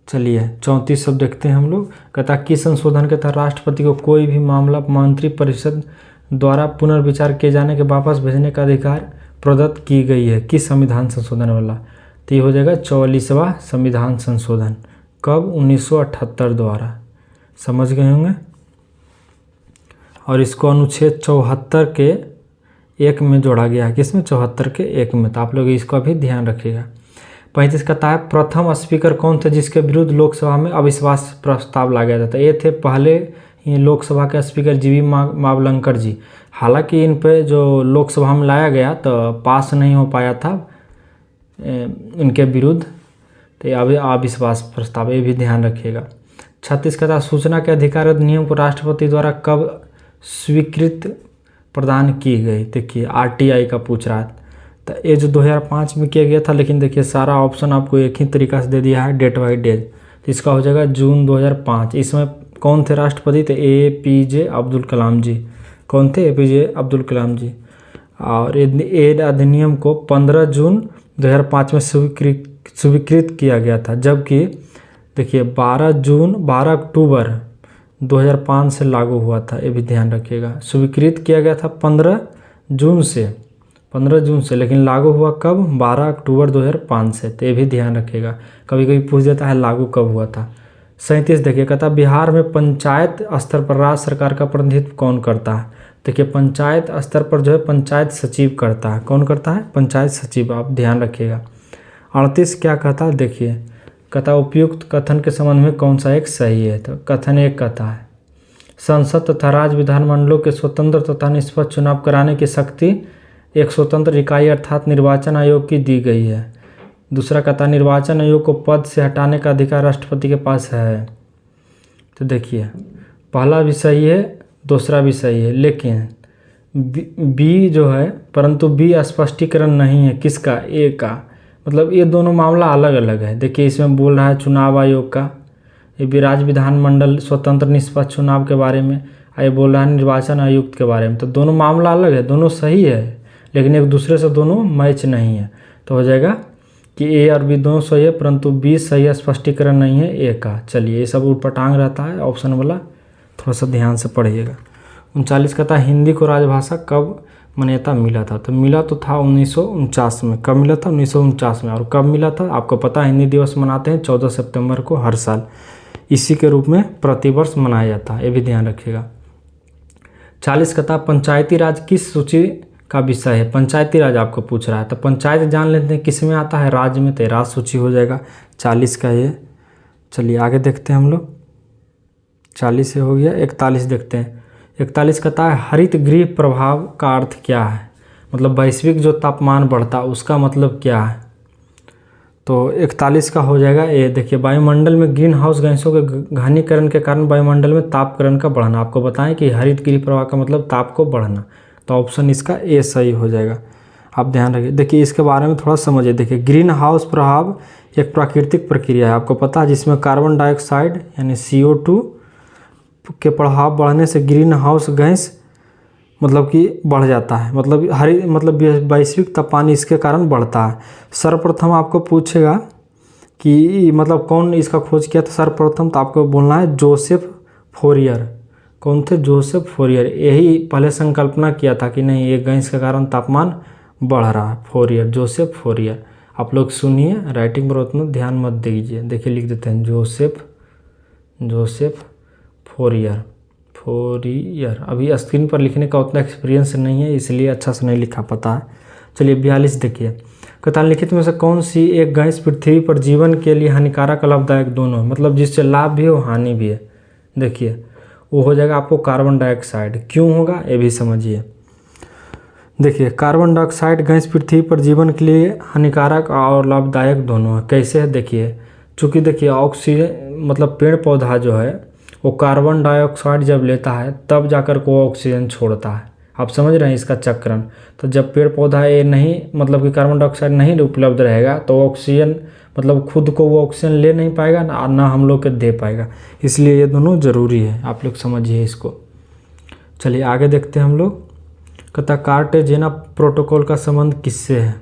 चलिए 34 सब देखते हैं हम लोग। कहता किस संशोधन के तहत राष्ट्रपति को कोई भी मामला मंत्रिपरिषद द्वारा पुनर्विचार किए जाने के वापस भेजने का अधिकार प्रदत्त की गई है, किस संविधान संशोधन वाला, तो ये हो जाएगा 44वां संविधान संशोधन। कब, 1978 द्वारा, समझ गए होंगे। और इसको अनुच्छेद 74 के 1 में जोड़ा गया है, किसमें, 74 के 1 में, तो आप लोग इसका भी ध्यान रखिएगा। 35 कहता है प्रथम स्पीकर कौन थे जिसके विरुद्ध लोकसभा में अविश्वास प्रस्ताव लाया जाता है, ये थे पहले ही लोकसभा के स्पीकर जीवी मावलंकर जी। हालांकि इन पे जो लोकसभा में लाया गया तो पास नहीं हो पाया था इनके विरुद्ध, तो अविश्वास प्रस्ताव, ये भी ध्यान रखिएगा। 36 कहता है सूचना के अधिकार अधिनियम को राष्ट्रपति द्वारा कब स्वीकृत प्रदान की गई, देखिए आरटीआई का पूछ रहा है, तो ये जो 2005 में किया गया था, लेकिन देखिए सारा ऑप्शन आपको एक ही तरीका से दे दिया है, डेट बाई डेट, तो इसका हो जाएगा जून 2005। इसमें कौन थे राष्ट्रपति, तो APJ अब्दुल कलाम जी। कौन थे, APJ अब्दुल कलाम जी। और ये अधिनियम को 15 जून 2005 में स्वीकृत किया गया था, जबकि देखिए 12 अक्टूबर 2005 से लागू हुआ था, ये भी ध्यान रखिएगा। स्वीकृत किया गया था 15 जून से, लेकिन लागू हुआ कब, 12 अक्टूबर 2005 से, तो ये भी ध्यान रखिएगा। कभी कभी पूछ देता है लागू कब हुआ था। 37 देखिए, कहता बिहार में पंचायत स्तर पर राज्य सरकार का प्रतिनिधित्व कौन करता है, देखिए पंचायत स्तर पर जो है पंचायत सचिव करता है। कौन करता है, पंचायत सचिव, आप ध्यान रखिएगा। 38 क्या कहता है, देखिए कहता उपयुक्त कथन के संबंध में कौन सा एक सही है। तो कथन एक कहता है संसद तथा राज्य विधानमंडलों के स्वतंत्र तथा निष्पक्ष चुनाव कराने की शक्ति एक स्वतंत्र इकाई अर्थात निर्वाचन आयोग की दी गई है। दूसरा कहता निर्वाचन आयोग को पद से हटाने का अधिकार राष्ट्रपति के पास है। तो देखिए पहला भी सही है, दूसरा भी सही है, लेकिन बी जो है, परंतु बी स्पष्टीकरण नहीं है किसका, ए का। मतलब ये दोनों मामला अलग अलग है। देखिए इसमें बोल रहा है चुनाव आयोग का, ये भी राज्य विधानमंडल स्वतंत्र निष्पक्ष चुनाव के बारे में, ये बोल रहा है निर्वाचन आयुक्त के बारे में। तो दोनों मामला अलग है, दोनों सही है, लेकिन एक दूसरे से दोनों मैच नहीं है। तो हो जाएगा कि ए और बी दोनों सही है, परंतु बी सही है, स्पष्टीकरण नहीं है ए का। चलिए ये सब ऊटपटांग रहता है, ऑप्शन वाला थोड़ा सा ध्यान से पढ़िएगा। 39 का था हिंदी को राजभाषा कब मान्यता मिला था। तो मिला तो था 1949 में। कब मिला था, 1949 में। और कब मिला था आपको पता है, हिंदी दिवस मनाते हैं 14 सितंबर को हर साल, इसी के रूप में प्रतिवर्ष मनाया जाता है, ये भी ध्यान रखिएगा। 40 का था पंचायती राज किस सूची का विषय है। पंचायती राज आपको पूछ रहा है, तो पंचायत जान लेते हैं किस में आता है, राज्य में, तो राज सूची हो जाएगा 40 का ये। चलिए आगे देखते हैं हम लोग, 40 से हो गया। 41 देखते हैं। 41 कहता है हरित गृह प्रभाव का अर्थ क्या है। मतलब वैश्विक जो तापमान बढ़ता है उसका मतलब क्या है। तो 41 का हो जाएगा ये। देखिए वायुमंडल में ग्रीन हाउस गैसों के घनीकरण के कारण वायुमंडल में तापकरण का बढ़ना। आपको बताएं कि हरित गृह प्रभाव का मतलब ताप को बढ़ना, तो ऑप्शन इसका ए सही हो जाएगा। आप ध्यान रखिए। देखिए इसके बारे में थोड़ा समझिए। देखिए ग्रीन हाउस प्रभाव एक प्राकृतिक प्रक्रिया है, आपको पता है, जिसमें कार्बन डाइऑक्साइड यानी CO2 के प्रभाव बढ़ने से ग्रीन हाउस गैस मतलब कि बढ़ जाता है। मतलब वैश्विक तापमान इसके कारण बढ़ता है। सर्वप्रथम आपको पूछेगा कि मतलब कौन इसका खोज किया था सर्वप्रथम, तो आपको बोलना है जोसेफ फोरियर। कौन थे, जोसेफ फोरियर। यही पहले संकल्पना किया था कि नहीं ये गैस के कारण तापमान बढ़ रहा है, फोरियर, जोसेफ फोरियर। आप लोग सुनिए, राइटिंग पर उतना ध्यान मत दीजिए। देखिए लिख देते हैं जोसेफ फोरियर। अभी स्क्रीन पर लिखने का उतना एक्सपीरियंस नहीं है, इसलिए अच्छा से नहीं लिखा पता है। चलिए 42 देखिए। कहता लिखित में से कौन सी एक गैस पृथ्वी पर जीवन के लिए हानिकारक और लाभदायक दोनों है, मतलब जिससे लाभ भी हो हानि भी है। देखिए वो हो जाएगा आपको कार्बन डाइऑक्साइड। क्यों होगा ये भी समझिए। देखिए कार्बन डाइऑक्साइड गैस पृथ्वी पर जीवन के लिए हानिकारक और लाभदायक दोनों है। कैसे है, देखिए चूँकि देखिए ऑक्सीजन मतलब पेड़ पौधा जो है वो कार्बन डाइऑक्साइड जब लेता है तब जाकर को ऑक्सीजन छोड़ता है। आप समझ रहे हैं इसका चक्रण। तो जब पेड़ पौधा ये नहीं मतलब कि कार्बन डाइऑक्साइड नहीं उपलब्ध रहेगा तो ऑक्सीजन मतलब खुद को वो ऑक्सीजन ले नहीं पाएगा ना हम लोग के दे पाएगा, इसलिए ये दोनों ज़रूरी है। आप लोग समझिए इसको। चलिए आगे देखते हैं हम लोग। कहता कार्टेजेना प्रोटोकॉल का संबंध किससे है।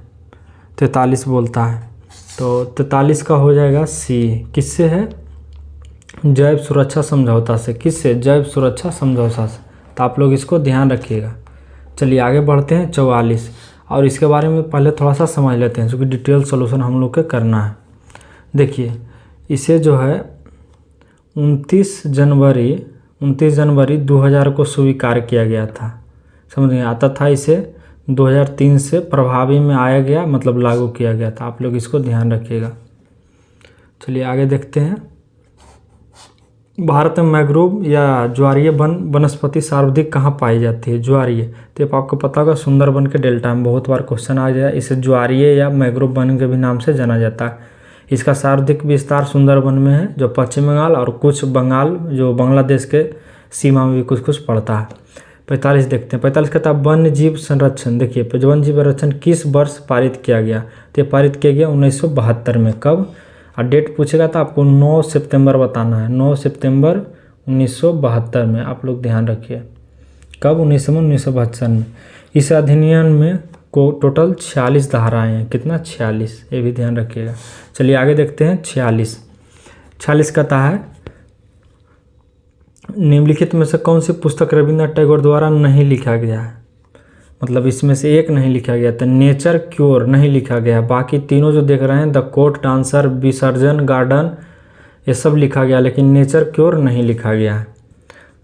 43 बोलता है, तो 43 का हो जाएगा सी। किससे है, जैव सुरक्षा समझौता से। किससे, जैव सुरक्षा समझौता से। तो आप लोग इसको ध्यान रखिएगा। चलिए आगे बढ़ते हैं 44, और इसके बारे में पहले थोड़ा सा समझ लेते हैं क्योंकि डिटेल सोल्यूशन हम लोग के करना है। देखिए इसे जो है 29 जनवरी 2000 को स्वीकार किया गया था। समझ गए, आता था इसे 2003 से प्रभावी में आया गया, मतलब लागू किया गया था। आप लोग इसको ध्यान रखिएगा। चलिए आगे देखते हैं। भारत में मैंग्रोव या ज्वारीय वनस्पति सर्वाधिक कहाँ पाई जाती है। ज्वारीय, तो आपको पता होगा सुंदरबन के डेल्टा में बहुत बार क्वेश्चन आ गया। इसे ज्वारीय या मैंग्रोव वन के भी नाम से जाना जाता है। इसका सर्वाधिक विस्तार सुंदरबन में है जो पश्चिम बंगाल और कुछ बंगाल जो बांग्लादेश के सीमा में भी कुछ पड़ता है। 45 देखते हैं। 45 कहता है वन्य जीव संरक्षण। देखिए वन्य जीव संरक्षण किस वर्ष पारित किया गया, तो ये पारित किया गया 1972 में। कब, और डेट पूछेगा तो आपको 9 सितंबर बताना है। 9 सितंबर 1972 में। आप लोग ध्यान रखिए कब, 1972 में। इस अधिनियम में को टोटल 46 धाराएं हैं। कितना, 46, ये भी ध्यान रखिएगा। चलिए आगे देखते हैं 46 कहता है निम्नलिखित में से कौन सी पुस्तक रविन्द्रनाथ टैगोर द्वारा नहीं लिखा गया है। मतलब इसमें से एक नहीं लिखा गया, तो नेचर क्योर नहीं लिखा गया। बाकी तीनों जो देख रहे हैं द कोर्ट डांसर, विसर्जन गार्डन, ये सब लिखा गया, लेकिन नेचर क्योर नहीं लिखा गया है।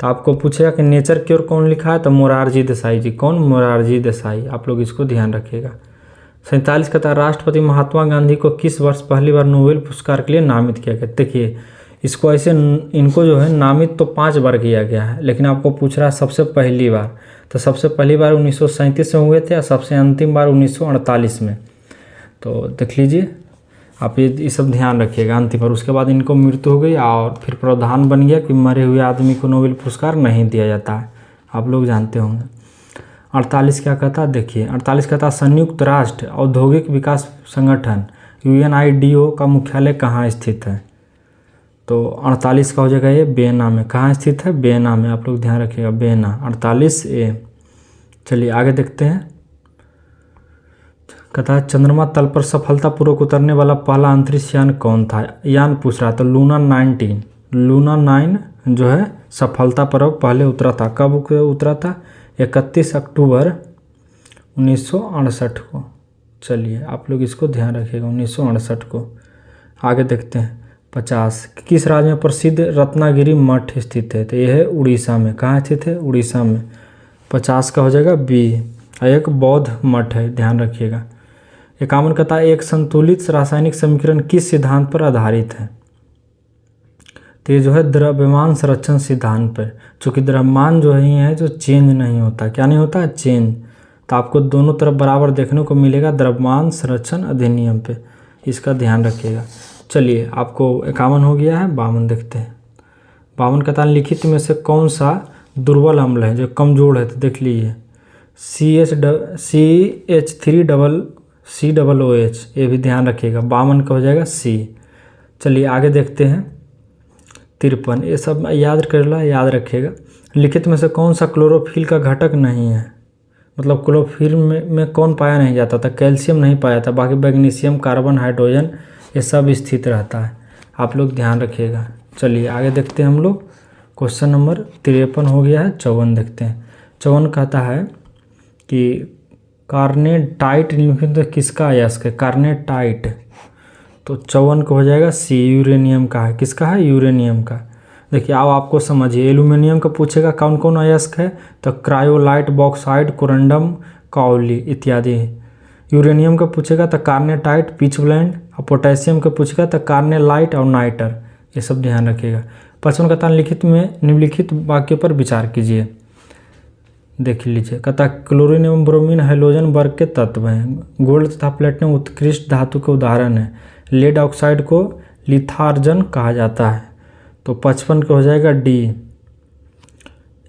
तो आपको पूछेगा कि नेचर क्योर कौन लिखा है, तो मोरारजी देसाई जी। कौन, मोरारजी देसाई। आप लोग इसको ध्यान रखिएगा। 47 कहता है राष्ट्रपति महात्मा गांधी को किस वर्ष पहली बार नोबेल पुरस्कार के लिए नामित किया गया। देखिए इसको ऐसे इनको जो है नामित तो 5 बार किया गया है, लेकिन आपको पूछ रहा है सबसे पहली बार, तो सबसे पहली बार 1937 में हुए थे और सबसे अंतिम बार 1948 में। तो देख लीजिए आप ये सब ध्यान रखिएगा अंतिम बार। उसके बाद इनको मृत्यु हो गई और फिर प्रावधान बन गया कि मरे हुए आदमी को नोबेल पुरस्कार नहीं दिया जाता है, आप लोग जानते होंगे। 48 क्या कहता है, देखिए 48 कहता है संयुक्त राष्ट्र औद्योगिक विकास संगठन UNIDO का मुख्यालय कहाँ स्थित है। तो 48 का हो जाएगा ये वियना में। कहाँ स्थित है, वियना में, आप लोग ध्यान रखिएगा वियना 48A। चलिए आगे देखते हैं। कहता है चंद्रमा तल पर सफलतापूर्वक उतरने वाला पहला अंतरिक्ष यान कौन था। यान पूछ रहा था लूना 9 जो है सफलतापूर्वक पहले उतरा था। कब उतरा था, 31 अक्टूबर 1968 को। चलिए आप लोग इसको ध्यान रखिएगा 1968 को। आगे देखते हैं 50 किस राज्य में प्रसिद्ध रत्नागिरी मठ स्थित है। तो यह है उड़ीसा में। कहाँ स्थित है, उड़ीसा में। 50 का हो जाएगा बी, एक बौद्ध मठ है, ध्यान रखिएगा। 51 कहता है एक संतुलित रासायनिक समीकरण किस सिद्धांत पर आधारित है। तो ये जो है द्रव्यमान संरक्षण सिद्धांत पर, चूँकि द्रव्यमान जो है जो चेंज नहीं होता। क्या नहीं होता, चेंज। तो आपको दोनों तरफ बराबर देखने को मिलेगा द्रव्यमान संरक्षण अधिनियम पे, इसका ध्यान रखिएगा। चलिए आपको 51 हो गया है, 52 देखते हैं। 52 कहता है लिखित में से कौन सा दुर्बल अम्ल है जो कमजोर है। तो देख लीजिए CH3COOH, ये भी ध्यान रखिएगा। 52 का हो जाएगा सी। चलिए आगे देखते हैं 53, ये सब याद याद रखिएगा। लिखित में से कौन सा क्लोरोफिल का घटक नहीं है, मतलब क्लोरोफिल में कौन पाया नहीं जाता था। कैल्शियम नहीं पाया था, बाकी मैग्नीशियम, कार्बन, हाइड्रोजन ये सब स्थित रहता है, आप लोग ध्यान रखिएगा। चलिए आगे देखते हैं हम लोग। क्वेश्चन नंबर 53 हो गया है, 54 देखते हैं। 54 कहता है कि कार्नेटाइट निम्नलिखित किसका अयस्क है। कार्नेटाइट, तो 54 को हो जाएगा सी, यूरेनियम का है। किसका है, यूरेनियम का। देखिए अब आपको समझिए, एल्यूमिनियम का पूछेगा कौन कौन अयस्क है, तो क्रायोलाइट, बॉक्साइट, कोरंडम, काउली इत्यादि। यूरेनियम का पूछेगा तो कार्नेटाइट, पिचब्लेंड, और पोटेशियम का पूछेगा तो कार्नेलाइट और नाइटर, ये सब ध्यान रखिएगा। 55 कहता है लिखित में निम्नलिखित वाक्य पर विचार कीजिए। देख लीजिए, कहता क्लोरीन एवं ब्रोमीन हैलोजन वर्ग के तत्व हैं। गोल्ड तथा प्लेटिनम उत्कृष्ट धातु के उदाहरण है। लेड ऑक्साइड को लिथार्जन कहा जाता है। तो 55 का हो जाएगा डी।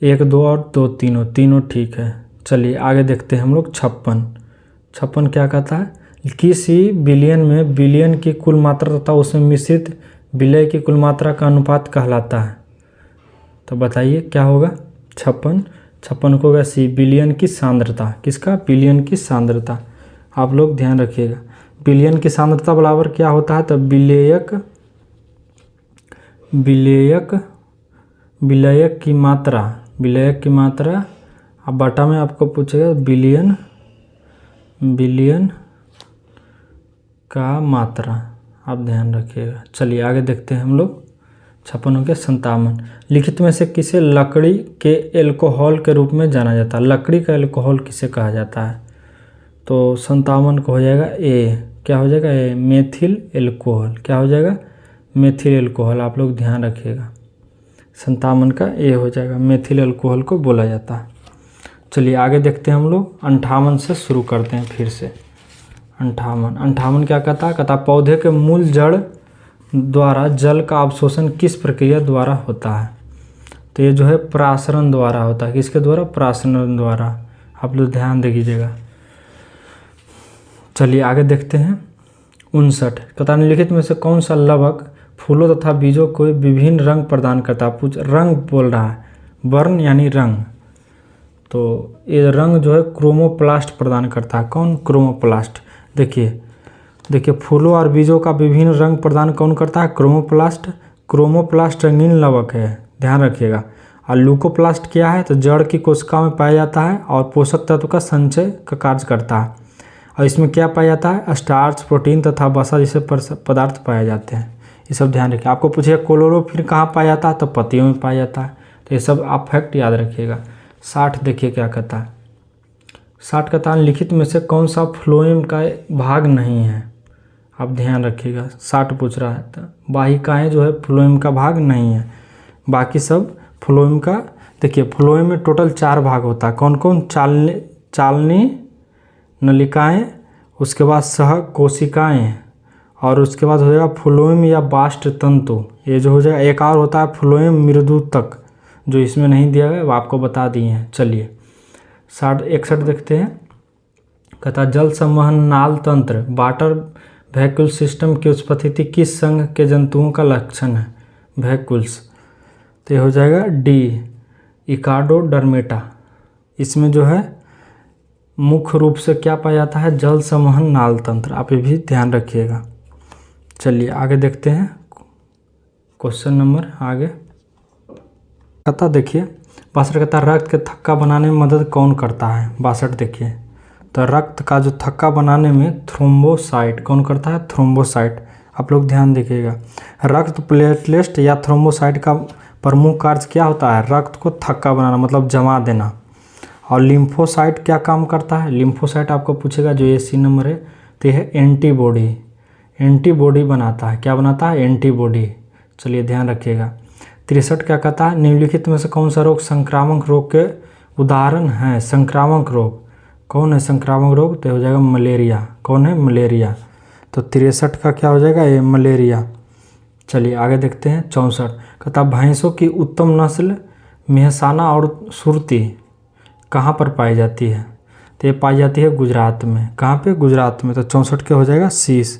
1, 2 और 2 तीनों ठीक है। चलिए आगे देखते हैं हम लोग 56 क्या कहता है, किसी बिलियन में बिलियन की कुल मात्रा तथा उसमें मिश्रित विलय की कुल मात्रा का अनुपात कहलाता है। तो बताइए क्या होगा। 56 को होगा सी, बिलियन की सांद्रता। किसका, बिलियन की सांद्रता। आप लोग ध्यान रखिएगा, बिलियन की सांद्रता बराबर क्या होता है, तो विलयक की मात्रा। अब बटा में आपको पूछेगा बिलियन का मात्रा, आप ध्यान रखिएगा। चलिए आगे देखते हैं हम लोग। 56 हो गया। 57 लिखित में से किसे लकड़ी के एल्कोहल के रूप में जाना जाता है। लकड़ी का एल्कोहल किसे कहा जाता है। तो 57 को हो जाएगा ए। क्या हो जाएगा, ए, मेथिल एल्कोहल। क्या हो जाएगा, मेथिल एल्कोहल। आप लोग ध्यान रखिएगा, 57 का ए हो जाएगा, मेथिल एल्कोहल को बोला जाता है। चलिए आगे देखते हैं हम लोग। 58 से शुरू करते हैं फिर से। 58 क्या कहता है, पौधे के मूल जड़ द्वारा जल का अवशोषण किस प्रक्रिया द्वारा होता है। तो ये जो है प्रासरण द्वारा होता है। किसके द्वारा, प्रासरण द्वारा। आप लोग ध्यान दे दीजिएगा। चलिए आगे देखते हैं। 59 कहता है निम्नलिखित में से कौन सा लवक फूलों तथा बीजों को विभिन्न रंग प्रदान करता है। रंग बोल रहा है, वर्ण यानी रंग। तो ये रंग जो है क्रोमोप्लास्ट प्रदान करता है। कौन, क्रोमोप्लास्ट। देखिए फूलों और बीजों का विभिन्न रंग प्रदान कौन करता है, क्रोमोप्लास्ट रंगीन लवक है, ध्यान रखिएगा। और ल्यूकोप्लास्ट क्या है, तो जड़ की कोशिका में पाया जाता है और पोषक तत्व का संचय का कार्य करता है। और इसमें क्या पाया जाता है, स्टार्च, प्रोटीन तथा वसा जैसे पदार्थ पाए जाते हैं। ये सब ध्यान रखिए। आपको पूछिएगा क्लोरोफिल कहाँ पाया जाता है, तो पत्तियों में पाया जाता है। तो ये सब आप फैक्ट याद रखिएगा। 60 देखिए क्या कहता है। 60 कहता है लिखित में से कौन सा फ्लोएम का भाग नहीं है। आप ध्यान रखिएगा, 60 पूछ रहा है तो वाहिकाएँ जो है फ्लोएम का भाग नहीं है, बाकी सब फ्लोएम का। देखिए फ्लोएम में टोटल 4 भाग होता है, कौन कौन? चालनी नलिकाएँ, उसके बाद सह कोशिकाएँ, और उसके बाद हो जाएगा फ्लोएम या बास्ट तंतु। ये जो हो जाएगा, एक और होता है फ्लोएम मृदुतक, जो इसमें नहीं दिया गया, वो आपको बता दिए हैं। चलिए 61 देखते हैं। कहता जल संवहन नाल तंत्र वाटर वैक्यूल सिस्टम की उत्पत्ति किस संघ के जंतुओं का लक्षण है? वैक्यूल्स। तो ये हो जाएगा डी, इकार्डोडर्मेटा। इसमें जो है मुख्य रूप से क्या पाया जाता है? जल संवहन नाल तंत्र। आप ये भी ध्यान रखिएगा। चलिए आगे देखते हैं क्वेश्चन नंबर आगे। कहता देखिए 62 कहता रक्त के थक्का बनाने में मदद कौन करता है? 62 देखिए, तो रक्त का जो थक्का बनाने में थ्रोम्बोसाइट कौन करता है? थ्रोम्बोसाइट। आप लोग ध्यान देखिएगा, रक्त प्लेटलेट या थ्रोम्बोसाइट का प्रमुख कार्य क्या होता है? रक्त को थक्का बनाना, मतलब जमा देना। और लिम्फोसाइट क्या काम करता है? लिम्फोसाइट आपको पूछेगा, जो ये सी नंबर है, तो यह एंटीबॉडी, एंटीबॉडी बनाता है। क्या बनाता है? एंटीबॉडी। चलिए ध्यान रखिएगा। 63 क्या कहता है? निम्नलिखित में से कौन सा रोग संक्रामक रोग के उदाहरण है? संक्रामक रोग कौन है? संक्रामक रोग तो हो जाएगा मलेरिया। कौन है? मलेरिया। तो 63 का क्या हो जाएगा? ये मलेरिया। चलिए आगे देखते हैं 64 कहता भैंसों की उत्तम नस्ल मेहसाना और सुरती कहाँ पर पाई जाती है? तो ये पाई जाती है गुजरात में। कहाँ पे? गुजरात में। तो 64 के हो जाएगा शीश।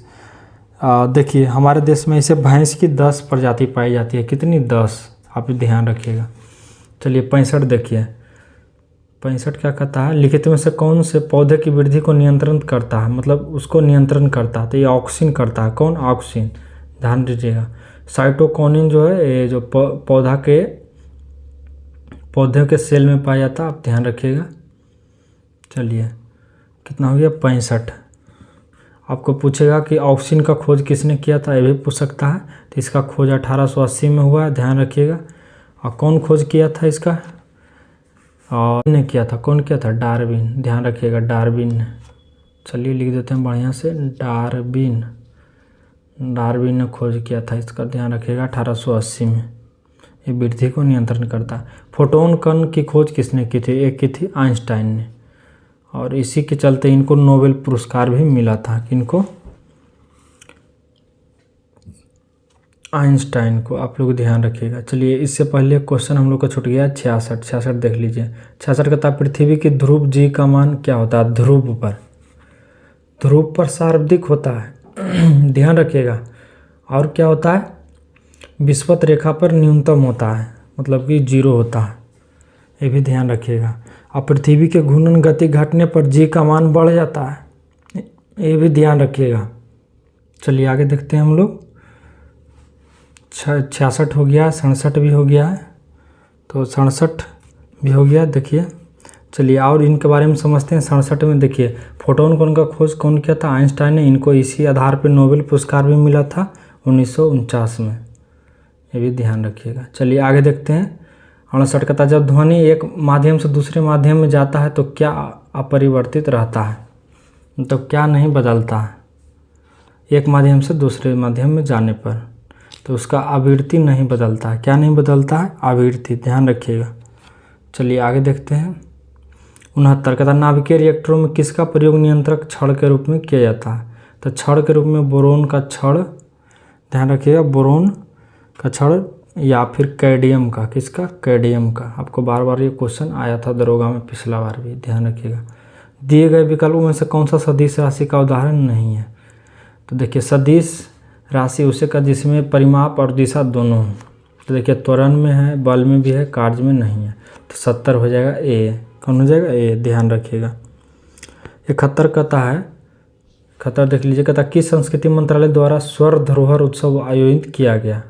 देखिए हमारे देश में इसे भैंस की 10 प्रजाति पाई जाती है। कितनी? 10। आप ध्यान रखिएगा। चलिए 65 देखिए, 65 क्या कहता है? लिखित में से कौन से पौधे की वृद्धि को नियंत्रण करता है? मतलब उसको नियंत्रण करता है, तो ये ऑक्सिन करता है। कौन? ऑक्सिन। ध्यान दीजिएगा। साइटोकिनिन जो है, ये जो पौधे के सेल में पाया जाता है। आप ध्यान रखिएगा। चलिए कितना हो गया? 65। आपको पूछेगा कि ऑक्सीजन का खोज किसने किया था? ये भी पूछ सकता है। तो इसका खोज 1880 में हुआ है। ध्यान रखिएगा। और कौन खोज किया था इसका? और ने किया था। कौन किया था? डार्विन। ध्यान रखिएगा, डार्विन ने। चलिए लिख देते हैं बढ़िया से, डार्विन। डार्विन ने खोज किया था इसका। ध्यान रखिएगा 1880 में। ये वृद्धि को नियंत्रण करता है। फोटोन कण की खोज किसने की थी? एक की थी आइंस्टाइन ने। और इसी के चलते इनको नोबेल पुरस्कार भी मिला था। किनको? आइंस्टाइन को। आप लोग ध्यान रखिएगा। चलिए इससे पहले क्वेश्चन हम लोग का छूट गया 66 देख लीजिए। 66 कहता है पृथ्वी की ध्रुव जी का मान क्या होता है? ध्रुव पर सार्वधिक होता है। ध्यान रखिएगा। और क्या होता है? विषुवत रेखा पर न्यूनतम होता है, मतलब कि 0 होता है। ये भी ध्यान रखिएगा। और पृथ्वी के घूर्णन गति घटने पर जी का मान बढ़ जाता है। ये भी ध्यान रखिएगा। चलिए आगे देखते हैं हम लोग। 66 हो गया, 67 भी हो गया है, तो 67 भी हो गया। देखिए चलिए और इनके बारे में समझते हैं। 67 में देखिए फोटोन कण का खोज कौन किया था? आइंस्टाइन ने। इनको इसी आधार पर नोबेल पुरस्कार भी मिला था 1949 में। ये भी ध्यान रखिएगा। चलिए आगे देखते हैं। 68 कहता जब ध्वनि एक माध्यम से दूसरे माध्यम में जाता है तो क्या अपरिवर्तित रहता है? तो क्या नहीं बदलता है? एक माध्यम से दूसरे माध्यम में जाने पर तो उसका आवृत्ति नहीं बदलता है। क्या नहीं बदलता है? आवृत्ति। ध्यान रखिएगा। चलिए आगे देखते हैं। 69 कहता नाभिकीय रिएक्टरों में किसका प्रयोग नियंत्रक छड़ के रूप में किया जाता है? तो छड़ के रूप में बोरोन का छड़। ध्यान रखिएगा, बोरोन का छड़ या फिर कैडियम का। किसका? कैडियम का। आपको बार बार ये क्वेश्चन आया था दरोगा में पिछला बार भी। ध्यान रखिएगा। दिए गए विकल्पों में से कौन सा सदिश राशि का उदाहरण नहीं है? तो देखिए सदिश राशि उसे का जिसमें परिमाप और दिशा दोनों हो। तो देखिए त्वरण में है, बल में भी है, कार्य में नहीं है। तो 70 हो जाएगा ए। कौन हो जाएगा? ए। ध्यान रखिएगा। 71 कहता है, 71 देख लीजिए, कहता किस संस्कृति मंत्रालय द्वारा स्वर धरोहर उत्सव आयोजित किया गया?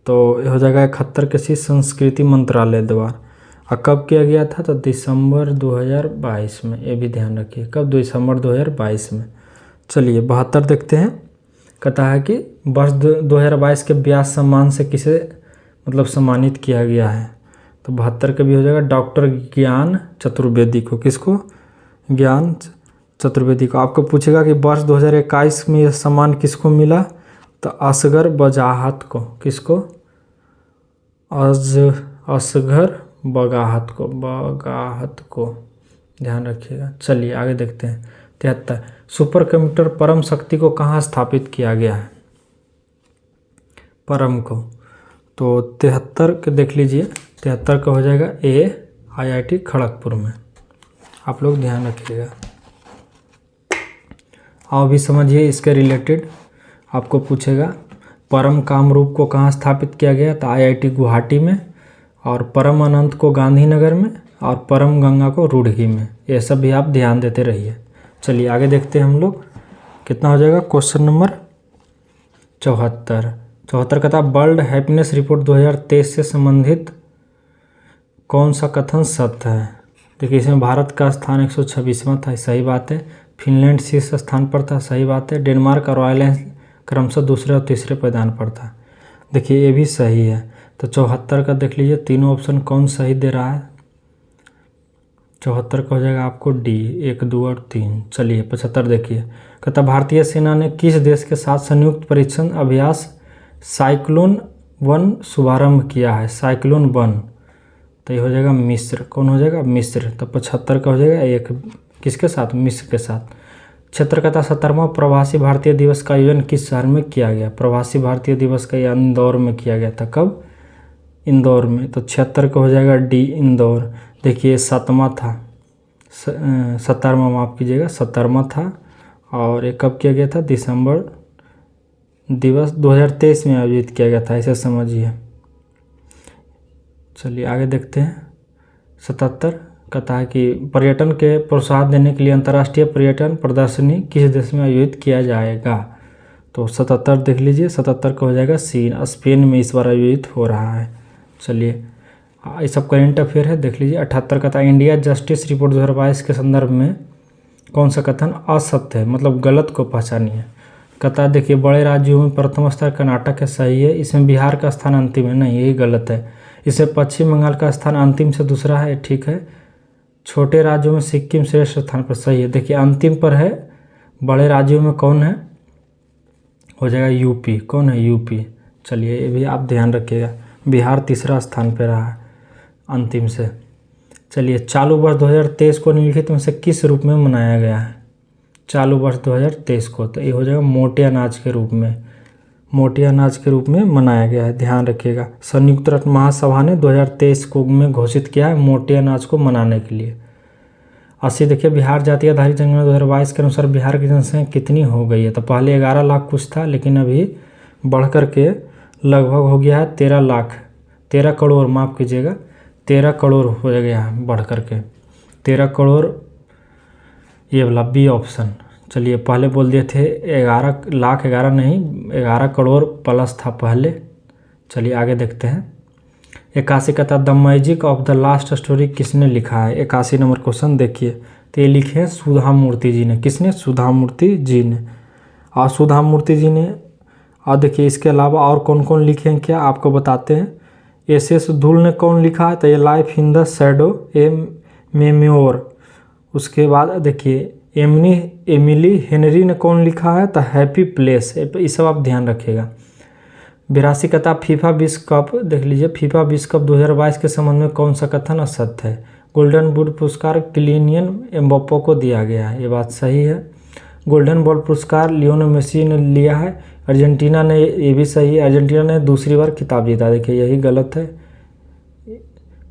तो हो जाएगा 71 किसी संस्कृति मंत्रालय द्वारा। और कब किया गया था? तो दिसंबर 2022 में। ये भी ध्यान रखिए, कब? दिसंबर 2022 में। चलिए 72 देखते हैं। कहता है कि वर्ष 2022 के व्यास सम्मान से किसे मतलब सम्मानित किया गया है? तो 72 के भी हो जाएगा डॉक्टर ज्ञान चतुर्वेदी को। किसको? ज्ञान चतुर्वेदी को। आपको पूछेगा कि वर्ष 2021 में यह सम्मान किसको मिला, तो असगर बगाहत को। किसको? असगर बगाहत को ध्यान रखिएगा। चलिए आगे देखते हैं। 73 सुपर कंप्यूटर परम शक्ति को कहाँ स्थापित किया गया है? परम को, तो 73 के देख लीजिए। 73 का हो जाएगा IIT खड़गपुर में। आप लोग ध्यान रखिएगा। आओ भी समझिए इसके रिलेटेड। आपको पूछेगा परम कामरूप को कहाँ स्थापित किया गया, तो IIT गुवाहाटी में, और परम अनंत को गांधीनगर में, और परम गंगा को रुड़की में। ये सब भी आप ध्यान देते रहिए। चलिए आगे देखते हैं हम लोग। कितना हो जाएगा? क्वेश्चन नंबर 74 का था वर्ल्ड हैप्पीनेस रिपोर्ट 2023 से संबंधित कौन सा कथन सत्य है? देखिए इसमें भारत का स्थान 126वां था, सही बात है। फिनलैंड शीर्ष स्थान पर था, सही बात है। डेनमार्क और आयरलैंड क्रमशः दूसरे और तीसरे पायदान पर था। देखिए ये भी सही है। तो 74 का देख लीजिए, तीनों ऑप्शन कौन सही दे रहा है? 74 का हो जाएगा आपको D 1, 2 और 3। चलिए 75 देखिए। कहता भारतीय सेना ने किस देश के साथ संयुक्त परीक्षण अभ्यास साइक्लोन 1 शुभारंभ किया है? साइक्लोन 1, तो ये हो जाएगा मिस्र। कौन हो जाएगा? मिस्र। तो 75 का हो जाएगा 1 किसके साथ? मिस्र के साथ। क्षेत्र का था 70वां प्रवासी भारतीय दिवस का आयोजन किस शहर में किया गया? प्रवासी भारतीय दिवस का इंदौर में किया गया था। कब? इंदौर में। तो 76 का हो जाएगा D इंदौर। देखिए 7वां था, 70वां माफ़ कीजिएगा, 70वां था। और ये कब किया गया था? दिसंबर दिवस 2023 में आयोजित किया गया था, ऐसे समझिए। चलिए आगे देखते हैं। 77 कहता है कि पर्यटन के प्रोत्साहन देने के लिए अंतर्राष्ट्रीय पर्यटन प्रदर्शनी किस देश में आयोजित किया जाएगा? तो 77 देख लीजिए। 77 का हो जाएगा C स्पेन में इस बार आयोजित हो रहा है। चलिए ये सब करेंट अफेयर है, देख लीजिए। 78 का था इंडिया जस्टिस रिपोर्ट 2022 के संदर्भ में कौन सा कथन असत्य है, मतलब गलत को पहचानिए। कहता है देखिए बड़े राज्यों में प्रथम स्थान कर्नाटक है, सही है। इसमें बिहार का स्थान अंतिम है, नहीं, यही गलत है। इसमें पश्चिम बंगाल का स्थान अंतिम से दूसरा है, ठीक है। छोटे राज्यों में सिक्किम श्रेष्ठ स्थान पर, सही है। देखिए अंतिम पर है बड़े राज्यों में कौन है? हो जाएगा UP। कौन है? UP। चलिए ये भी आप ध्यान रखिएगा। बिहार तीसरा स्थान पर रहा है अंतिम से। चलिए चालू वर्ष 2023 को निम्नलिखित में से किस रूप में मनाया गया है? चालू वर्ष 2023 को, तो ये हो जाएगा मोटे अनाज के रूप में। मोटे अनाज के रूप में मनाया गया है, ध्यान रखिएगा। संयुक्त राष्ट्र महासभा ने 2023 को में घोषित किया है मोटे अनाज को मनाने के लिए। 80 देखिए बिहार जातीय आधारित जनगणना 2022 के अनुसार बिहार की जनसंख्या कितनी हो गई है? तो पहले 11 लाख कुछ था, लेकिन अभी बढ़ कर के लगभग हो गया है 13 लाख, 13 करोड़ माफ़ कीजिएगा, 13 करोड़ हो गया है बढ़ कर के 13 करोड़, ये वाला B ऑप्शन। चलिए पहले बोल दिए थे 11 लाख, 11 नहीं 11 करोड़ प्लस था पहले। चलिए आगे देखते हैं। 81 का था the magic of the last story किसने लिखा है? 81 नंबर क्वेश्चन देखिए। तो ये लिखे हैं सुधा मूर्ति जी ने। किसने? सुधा मूर्ति जी ने। और सुधा मूर्ति जी ने, और देखिए इसके अलावा और कौन कौन लिखे हैं क्या आपको बताते हैं। SS धूल ने कौन लिखा है? तो ये लाइफ इन द शैडो मेम्योर। उसके बाद देखिए एमिली हेनरी ने कौन लिखा है? तो हैप्पी प्लेस। ये सब आप ध्यान रखिएगा। 82 का था फीफा विश्व कप, देख लीजिए फीफा विश्व कप 2022 के संबंध में कौन सा कथन असत्य है? गोल्डन बूट पुरस्कार किलियन एम्बाप्पे को दिया गया है, ये बात सही है। गोल्डन बॉल पुरस्कार लियोनेल मेसी ने लिया है, अर्जेंटीना ने, ये भी सही है। अर्जेंटीना ने दूसरी बार खिताब जीता, देखिए यही गलत है।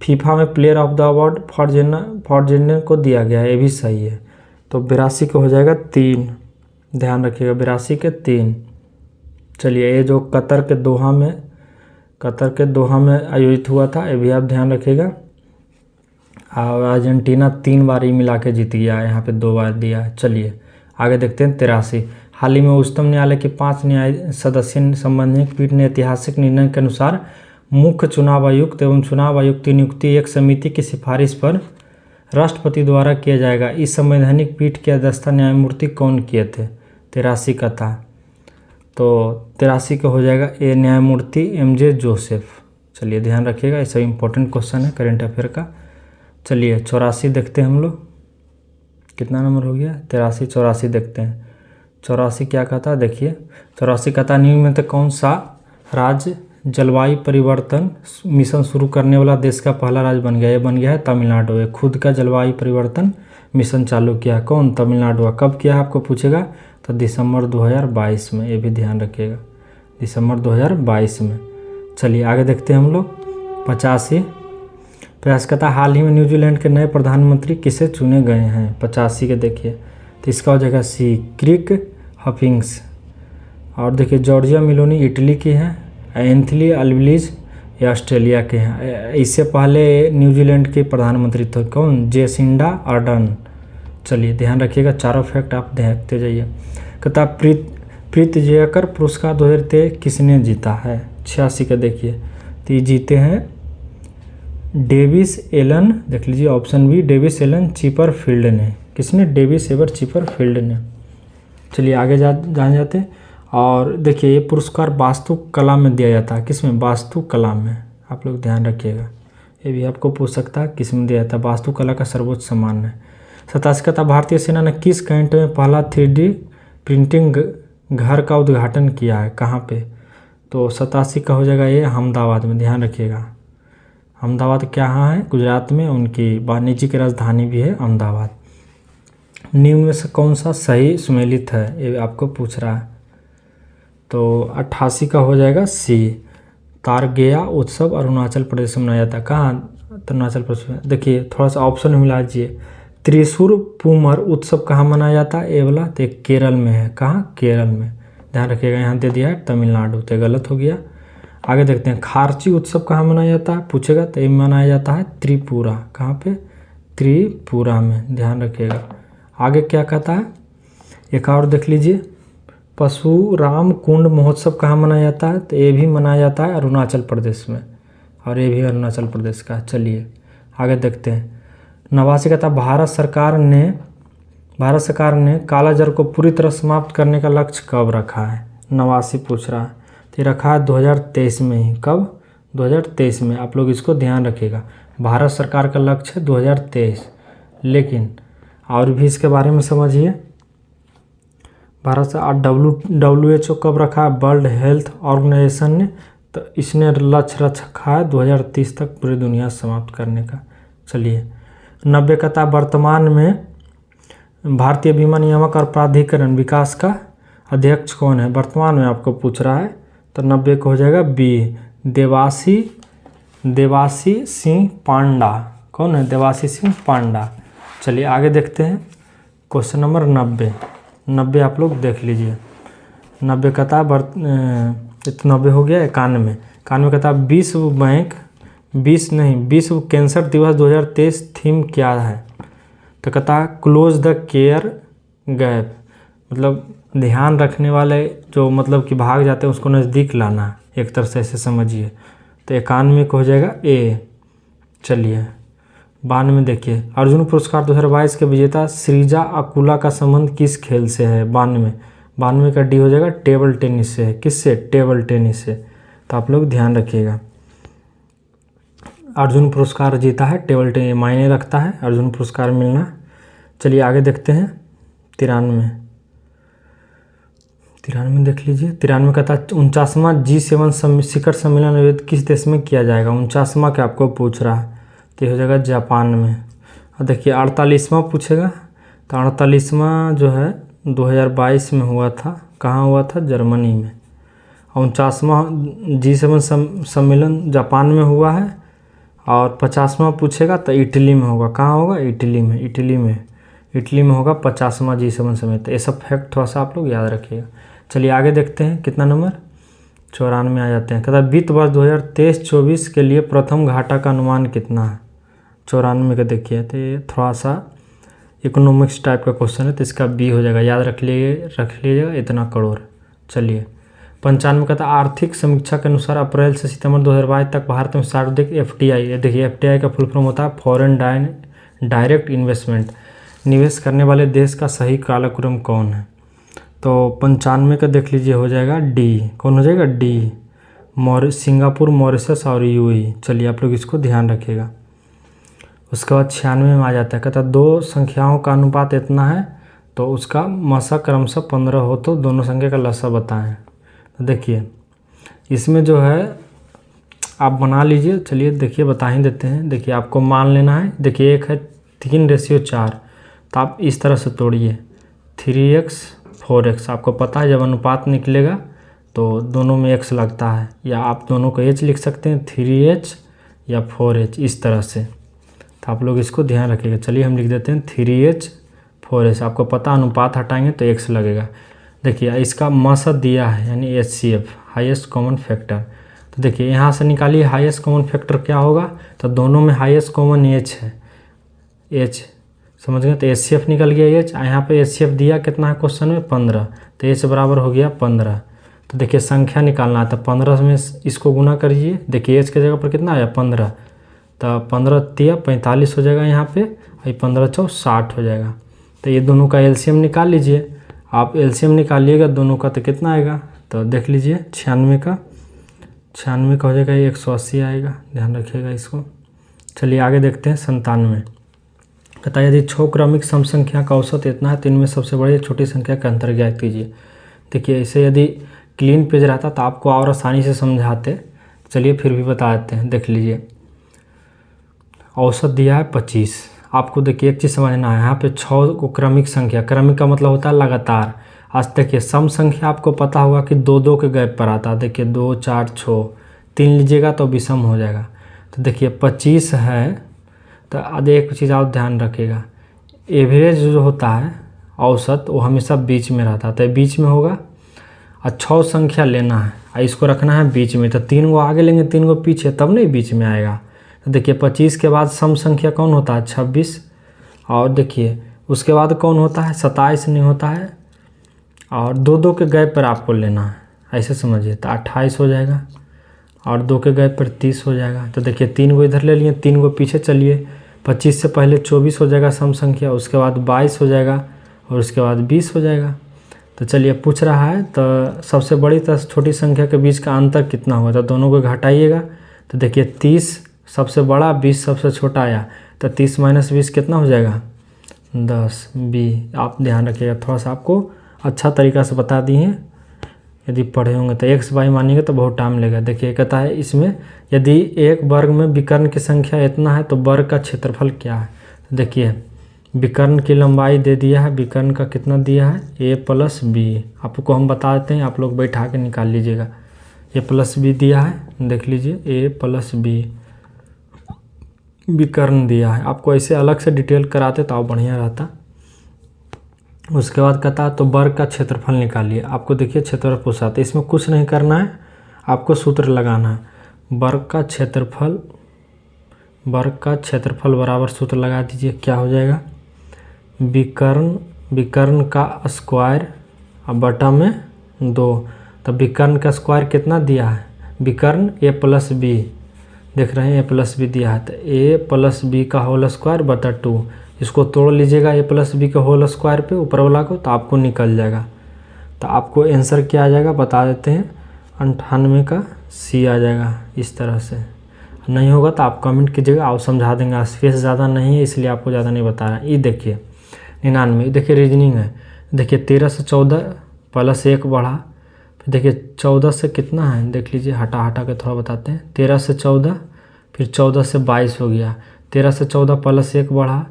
फीफा में प्लेयर ऑफ द अवार्ड फॉर्जेनर को दिया गया है, ये भी सही है। तो 82 को हो जाएगा 3, ध्यान रखिएगा 82 के 3। चलिए ये जो कतर के दोहा में आयोजित हुआ था, ये भी आप ध्यान रखिएगा। और अर्जेंटीना 3 बार ही मिला के जीत गया है, यहाँ पे 2 बार दिया है। चलिए आगे देखते हैं। 83 हाल ही में उच्चतम न्यायालय के 5 न्याय सदस्य संबंधित पीठ ने ऐतिहासिक निर्णय के अनुसार मुख्य चुनाव आयुक्त एवं चुनाव आयुक्त की नियुक्ति एक समिति की सिफारिश पर राष्ट्रपति द्वारा किया जाएगा। इस संवैधानिक पीठ की अध्यक्षता न्यायमूर्ति कौन किए थे? 83 का था, तो 83 का हो जाएगा ए न्यायमूर्ति MJ जोसेफ। चलिए ध्यान रखिएगा, ये सब इंपॉर्टेंट क्वेश्चन है करेंट अफेयर का। चलिए 84 देखते हैं हम लोग। कितना नंबर हो गया 83। 84 देखते हैं। 84 क्या कहता है, देखिए 84 कहता है निम्न में से कौन सा राज्य जलवायु परिवर्तन मिशन शुरू करने वाला देश का पहला राज्य बन गया। ये बन गया है तमिलनाडु। ये खुद का जलवायु परिवर्तन मिशन चालू किया कौन, तमिलनाडु। कब किया आपको पूछेगा तो दिसंबर 2022 में, ये भी ध्यान रखिएगा, दिसंबर 2022 में। चलिए आगे देखते हैं हम लोग। 85 प्रयास कहता हाल ही में न्यूजीलैंड के नए प्रधानमंत्री किसे चुने गए हैं। 85 के देखिए तो इसका हो जाएगा सी, क्रिक हफिंग्स। और देखिए जॉर्जिया मेलोनी इटली की है, एंथनी अल्बनीज़ ये ऑस्ट्रेलिया के हैं। इससे पहले न्यूजीलैंड के प्रधानमंत्री थे कौन, जेसिंडा आर्डर्न। चलिए ध्यान रखिएगा, चारों फैक्ट आप देखते जाइए। कहता प्रीत जयकर पुरस्कार 2023 किसने जीता है। 86 का देखिए तो ये जीते हैं डेविस एलन, देख लीजिए option B, Davis Allen Chipperfield ने। किसने, डेविस एवर चिपरफील्ड ने। चलिए आगे जाते। और देखिए ये पुरस्कार वास्तुकला में दिया जाता है, किस में, वास्तुकला में। आप लोग ध्यान रखिएगा, ये भी आपको पूछ सकता है किस में दिया जाता है। वास्तुकला का सर्वोच्च सम्मान है। 87 का था भारतीय सेना ने किस कंट्री में पहला 3D प्रिंटिंग घर का उद्घाटन किया है, कहाँ पे। तो 87 का हो जाएगा ये अहमदाबाद में। ध्यान रखिएगा अहमदाबाद कहाँ है, गुजरात में, उनकी वाणिज्य की राजधानी भी है अहमदाबाद। निम्न में से कौन सा सही सुमेलित है, ये आपको पूछ रहा है। तो 88 का हो जाएगा सी, तारगेया उत्सव अरुणाचल प्रदेश में मनाया जाता है। कहाँ, अरुणाचल प्रदेश में। देखिए थोड़ा सा ऑप्शन मिला दीजिए, त्रिशूर पूमर उत्सव कहाँ मनाया जाता है, ये वाला तो केरल में है। कहाँ, केरल में। ध्यान रखिएगा, यहाँ दे दिया है तमिलनाडु, तो गलत हो गया। आगे देखते हैं खारची उत्सव कहाँ मनाया जाता है, पूछेगा तो ये मनाया जाता है त्रिपुरा। कहाँ पे, त्रिपुरा में। ध्यान रखिएगा। आगे क्या कहता है, एक और देख लीजिए, परशुराम कुंड महोत्सव कहाँ मनाया जाता है, तो ये भी मनाया जाता है अरुणाचल प्रदेश में, और ये भी अरुणाचल प्रदेश का। चलिए आगे देखते हैं। 89 का था भारत सरकार ने कालाजार को पूरी तरह समाप्त करने का लक्ष्य कब रखा है। 89 पूछ रहा है, तो ये रखा है 2023 में ही। कब, 2023 में। आप लोग इसको ध्यान रखिएगा, भारत सरकार का लक्ष्य है 2023। लेकिन और भी इसके बारे में समझिए। भारत से WHO कब रखा है, वर्ल्ड हेल्थ ऑर्गेनाइजेशन ने, तो इसने लक्ष्य रखा है 2030 तक पूरी दुनिया समाप्त करने का। चलिए 90 का था वर्तमान में भारतीय बीमा नियामक और प्राधिकरण विकास का अध्यक्ष कौन है, वर्तमान में आपको पूछ रहा है। तो 90 को हो जाएगा बी, देवासी सिंह पांडा। कौन है, देवासी सिंह पांडा। चलिए आगे देखते हैं। क्वेश्चन नंबर 90 आप लोग देख लीजिए। 90 का था 90 हो गया 91 का था विश्व कैंसर दिवस 2023 थीम क्या है। तो कहता क्लोज द केयर गैप, मतलब ध्यान रखने वाले जो मतलब कि भाग जाते हैं उसको नज़दीक लाना, एक तरह से ऐसे समझिए। तो 91 को हो जाएगा ए। चलिए 92 देखिए, अर्जुन पुरस्कार 2022 के विजेता श्रीजा अकुला का संबंध किस खेल से है। 92 का डी हो जाएगा टेबल टेनिस से है। किससे, टेबल टेनिस से। तो आप लोग ध्यान रखिएगा, अर्जुन पुरस्कार जीता है टेबल टेनिस, मायने रखता है अर्जुन पुरस्कार मिलना। चलिए आगे देखते हैं। 93 देख लीजिए। 93 का था 49वां G7 शिखर सम्मेलन आयोजित किस देश में किया जाएगा। 49वां क्या आपको पूछ रहा है, तो हो जाएगा जापान में। और देखिए 48वां पूछेगा, तो 48वां जो है 2022 में हुआ था। कहाँ हुआ था, जर्मनी में। 49वां G7 सम्मेलन जापान में हुआ है। और 50वां पूछेगा तो इटली में होगा। कहाँ होगा, इटली में होगा 50वां G7 सम्मेलन। तो ये सब फैक्ट थोड़ा सा आप लोग याद रखिएगा। चलिए आगे देखते हैं। कितना नंबर, 94 आ जाते हैं। कहता वित्त वर्ष 2023-24 के लिए प्रथम घाटा का अनुमान कितना है। 94 का देखिए, तो ये थोड़ा सा इकोनॉमिक्स टाइप का क्वेश्चन है, तो इसका बी हो जाएगा। याद रख लीजिएगा इतना करोड़। चलिए 95 का था आर्थिक समीक्षा के अनुसार अप्रैल से सितंबर 2022 तक भारत में सर्वाधिक FDI, देखिए FDI का फुल फॉर्म होता है फॉरेन डायरेक्ट इन्वेस्टमेंट, निवेश करने वाले देश का सही कालक्रम कौन है। तो 95 का देख लीजिए हो जाएगा डी। कौन हो जाएगा, डी, सिंगापुर, मॉरिशस और UAE। चलिए आप लोग इसको ध्यान रखिएगा। उसके बाद 96 में आ जाता है। कहता है दो संख्याओं का अनुपात इतना है तो उसका मसा क्रमशः 15 हो तो दोनों संख्या का लसा बताएं। तो देखिए इसमें जो है आप बना लीजिए। चलिए देखिए बता ही देते हैं। देखिए आपको मान लेना है। देखिए एक है 3:4 तो आप इस तरह से तोड़िए 3x 4x। आपको पता है जब अनुपात निकलेगा तो दोनों में x लगता है, या आप दोनों को h लिख सकते हैं 3h या 4h इस तरह से। तो आप लोग इसको ध्यान रखिएगा। चलिए हम लिख देते हैं 3h 4h। आपको पता अनुपात हटाएंगे तो x लगेगा। देखिए इसका मसद दिया है यानी HCF हाईएस्ट कॉमन फैक्टर। तो देखिए यहाँ से निकालिए हाईएस्ट कॉमन फैक्टर क्या होगा। तो दोनों में हाईएस्ट कॉमन h है, h समझ गए। तो HCF निकल गया h। यहाँ पे HCF दिया कितना है क्वेश्चन में 15, तो h बराबर हो गया 15। तो देखिए संख्या निकालना है तो 15 में इसको गुना करिए। देखिए h के जगह पर कितना आया 15, तो 15 तिया 45 हो जाएगा यहाँ पे, 15 चौक 60 हो जाएगा। तो ये दोनों का एलसीएम निकाल लीजिए। आप एलसीएम निकालिएगा दोनों का तो कितना आएगा, तो देख लीजिए 96 का हो जाएगा 180 आएगा। ध्यान रखिएगा इसको। चलिए आगे देखते हैं 97। कहता है यदि 6 क्रमिक सम संख्या का औसत इतना है तो इनमें सबसे बड़ी छोटी संख्या का अंतर ज्ञात कीजिए। देखिए इसे यदि क्लीन पेज रहता तो आपको और आसानी से समझाते। चलिए फिर भी बता देते हैं। देख लीजिए औसत दिया है 25। आपको देखिए एक चीज़ समझना है, यहाँ पे 6 को क्रमिक संख्या, क्रमिक का मतलब होता है लगातार। आज देखिए सम संख्या आपको पता होगा कि 2-2 के गैप पर आता है। देखिए 2 4 6 3 लीजिएगा तो विषम हो जाएगा। तो देखिए 25 है तो आधे एक चीज़ आप ध्यान रखिएगा, एवरेज जो होता है औसत वो हमेशा बीच में रहता है। तो बीच में होगा और 6 संख्या लेना है और इसको रखना है बीच में। तो 3 को आगे लेंगे 3 को पीछे तब नहीं बीच में आएगा। तो देखिए 25 के बाद सम संख्या कौन होता है 26, और देखिए उसके बाद कौन होता है 27 नहीं होता है, और 2-2 के गैप पर आपको लेना है ऐसे समझिए। तो 28 हो जाएगा और 2 के गैप पर 30 हो जाएगा। तो देखिए 3 को इधर ले लिए 3 को पीछे चलिए। 25 से पहले 24 हो जाएगा सम संख्या, उसके बाद 22 हो जाएगा और उसके बाद 20 हो जाएगा। तो चलिए पूछ रहा है तो सबसे बड़ी तथा छोटी संख्या के बीच का अंतर कितना होगा, तो दोनों को घटाइएगा। तो देखिए 30 सबसे बड़ा 20 सबसे छोटा आया, तो 30 - 20 कितना हो जाएगा 10 20। आप ध्यान रखिएगा, थोड़ा सा आपको अच्छा तरीका से बता दिए हैं। यदि पढ़े होंगे तो x y मानिएगा तो बहुत टाइम लगेगा। देखिए कहता है इसमें यदि एक वर्ग में विकर्ण की संख्या इतना है तो वर्ग का क्षेत्रफल क्या है। तो देखिए विकर्ण की लंबाई दे दिया है, विकर्ण का कितना दिया है a + b। आपको हम बता देते हैं, आप लोग बैठा के निकाल लीजिएगा। a + b दिया है, देख लीजिए a + b विकर्ण दिया है। आपको ऐसे अलग से डिटेल कराते तो बढ़िया रहता। उसके बाद कहता है तो वर्ग का क्षेत्रफल निकालिए। आपको देखिए क्षेत्रफल पूछा तो इसमें कुछ नहीं करना है, आपको सूत्र लगाना है। वर्ग का क्षेत्रफल बराबर सूत्र लगा दीजिए। क्या हो जाएगा विकर्ण का स्क्वायर अब बटा में 2। तो विकर्ण का स्क्वायर कितना दिया है, विकर्ण a + b देख रहे हैं a + b दिया है। तो a + b का होल स्क्वायर बटा 2। इसको तोड़ लीजिएगा a + b के होल स्क्वायर पे ऊपर वाला को, तो आपको निकल जाएगा। तो आपको आंसर क्या आ जाएगा बता देते हैं, 98 का C आ जाएगा। इस तरह से नहीं होगा तो आप कमेंट कीजिएगा, आप समझा देंगे। स्पेस ज़्यादा नहीं है इसलिए आपको ज़्यादा नहीं बता रहा है। ये देखिए 99, देखिए रीजनिंग है। देखिए 13 से 14 + 1 बढ़ा, फिर देखिए 14 से कितना है देख लीजिए, हटा के थोड़ा बताते हैं। 13 से 14 फिर 14 से 22 हो गया। 13 से 14 + 1 बढ़ा,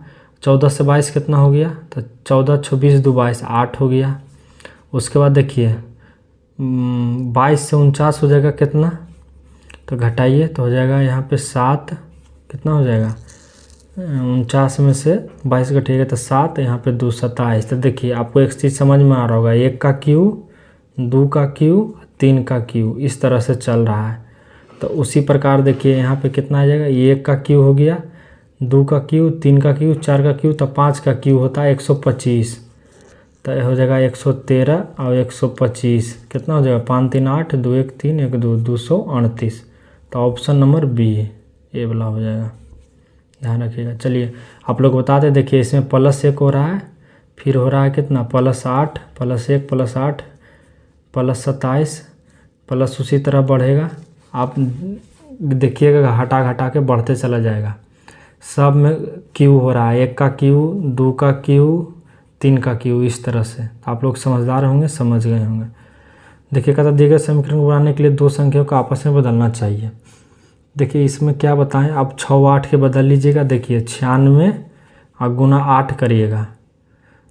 14 से 22 कितना हो गया, तो 14 26 2 22 8 हो गया। उसके बाद देखिए 22 से 49 हो जाएगा कितना, तो घटाइए तो हो जाएगा यहाँ पे 7। कितना हो जाएगा 49 में से 22 घटाइएगा तो 7, यहाँ पे 2 27। तो देखिए आपको एक चीज़ समझ में आ रहा होगा, 1 का क्यू 2 का क्यू 3 का क्यू इस तरह से चल रहा है। तो उसी प्रकार देखिए यहाँ पे कितना आ जाएगा, 1 का क्यू हो गया, 2 का क्यू 3 का क्यू 4 का क्यू, तो 5 का क्यू होता है 125। तो हो जाएगा 113 और 125 कितना हो जाएगा 5 3 8 2 1 3 1 2 238। तो ऑप्शन नंबर बी ए वाला हो जाएगा। ध्यान रखिएगा। चलिए आप लोग बताते देखिए इसमें +1 हो रहा है, फिर हो रहा है कितना +8 +1 +8 +27 प्लस उसी तरह बढ़ेगा। आप देखिएगा घटा के बढ़ते चला जाएगा। सब में क्यू हो रहा है, 1 का क्यू, 2 का क्यू, 3 का क्यू, इस तरह से। आप लोग समझदार होंगे, समझ गए होंगे। देखिए कहता दिए गए समीकरण को बनाने के लिए दो संख्याओं को आपस में बदलना चाहिए। देखिए इसमें क्या बताएं, आप 6 व 8 के बदल लीजिएगा। देखिए 96 और गुना 8 करिएगा,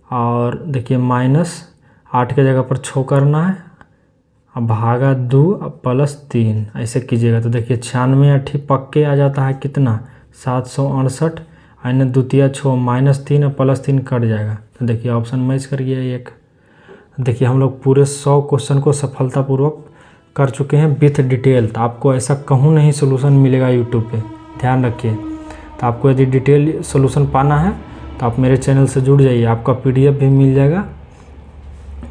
और देखिए -8 के जगह पर 6 करना है, अब भागा 2 प्लस 3 ऐसे कीजिएगा। तो देखिए 96 8 पक्के आ जाता है कितना, 768, अन्य द्वितीय 6 -3 और +3 कट जाएगा। तो देखिए ऑप्शन मैच कर गया एक। देखिए हम लोग पूरे 100 क्वेश्चन को सफलतापूर्वक कर चुके हैं विथ डिटेल। तो आपको ऐसा कहूँ नहीं सोल्यूशन मिलेगा यूट्यूब पे, ध्यान रखिए। तो आपको यदि डिटेल सोल्यूशन पाना है तो आप मेरे चैनल से जुड़ जाइए, आपका PDF भी मिल जाएगा।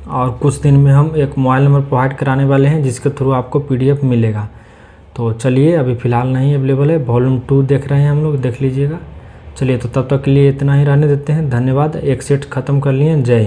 और कुछ दिन में हम एक मोबाइल नंबर प्रोवाइड कराने वाले हैं जिसके थ्रू आपको PDF मिलेगा। तो चलिए, अभी फ़िलहाल नहीं अवेलेबल है, वॉल्यूम 2 देख रहे हैं हम लोग, देख लीजिएगा। चलिए तो तब तक के लिए इतना ही रहने देते हैं। धन्यवाद। एक सेट ख़त्म कर लिए। जय हिंद।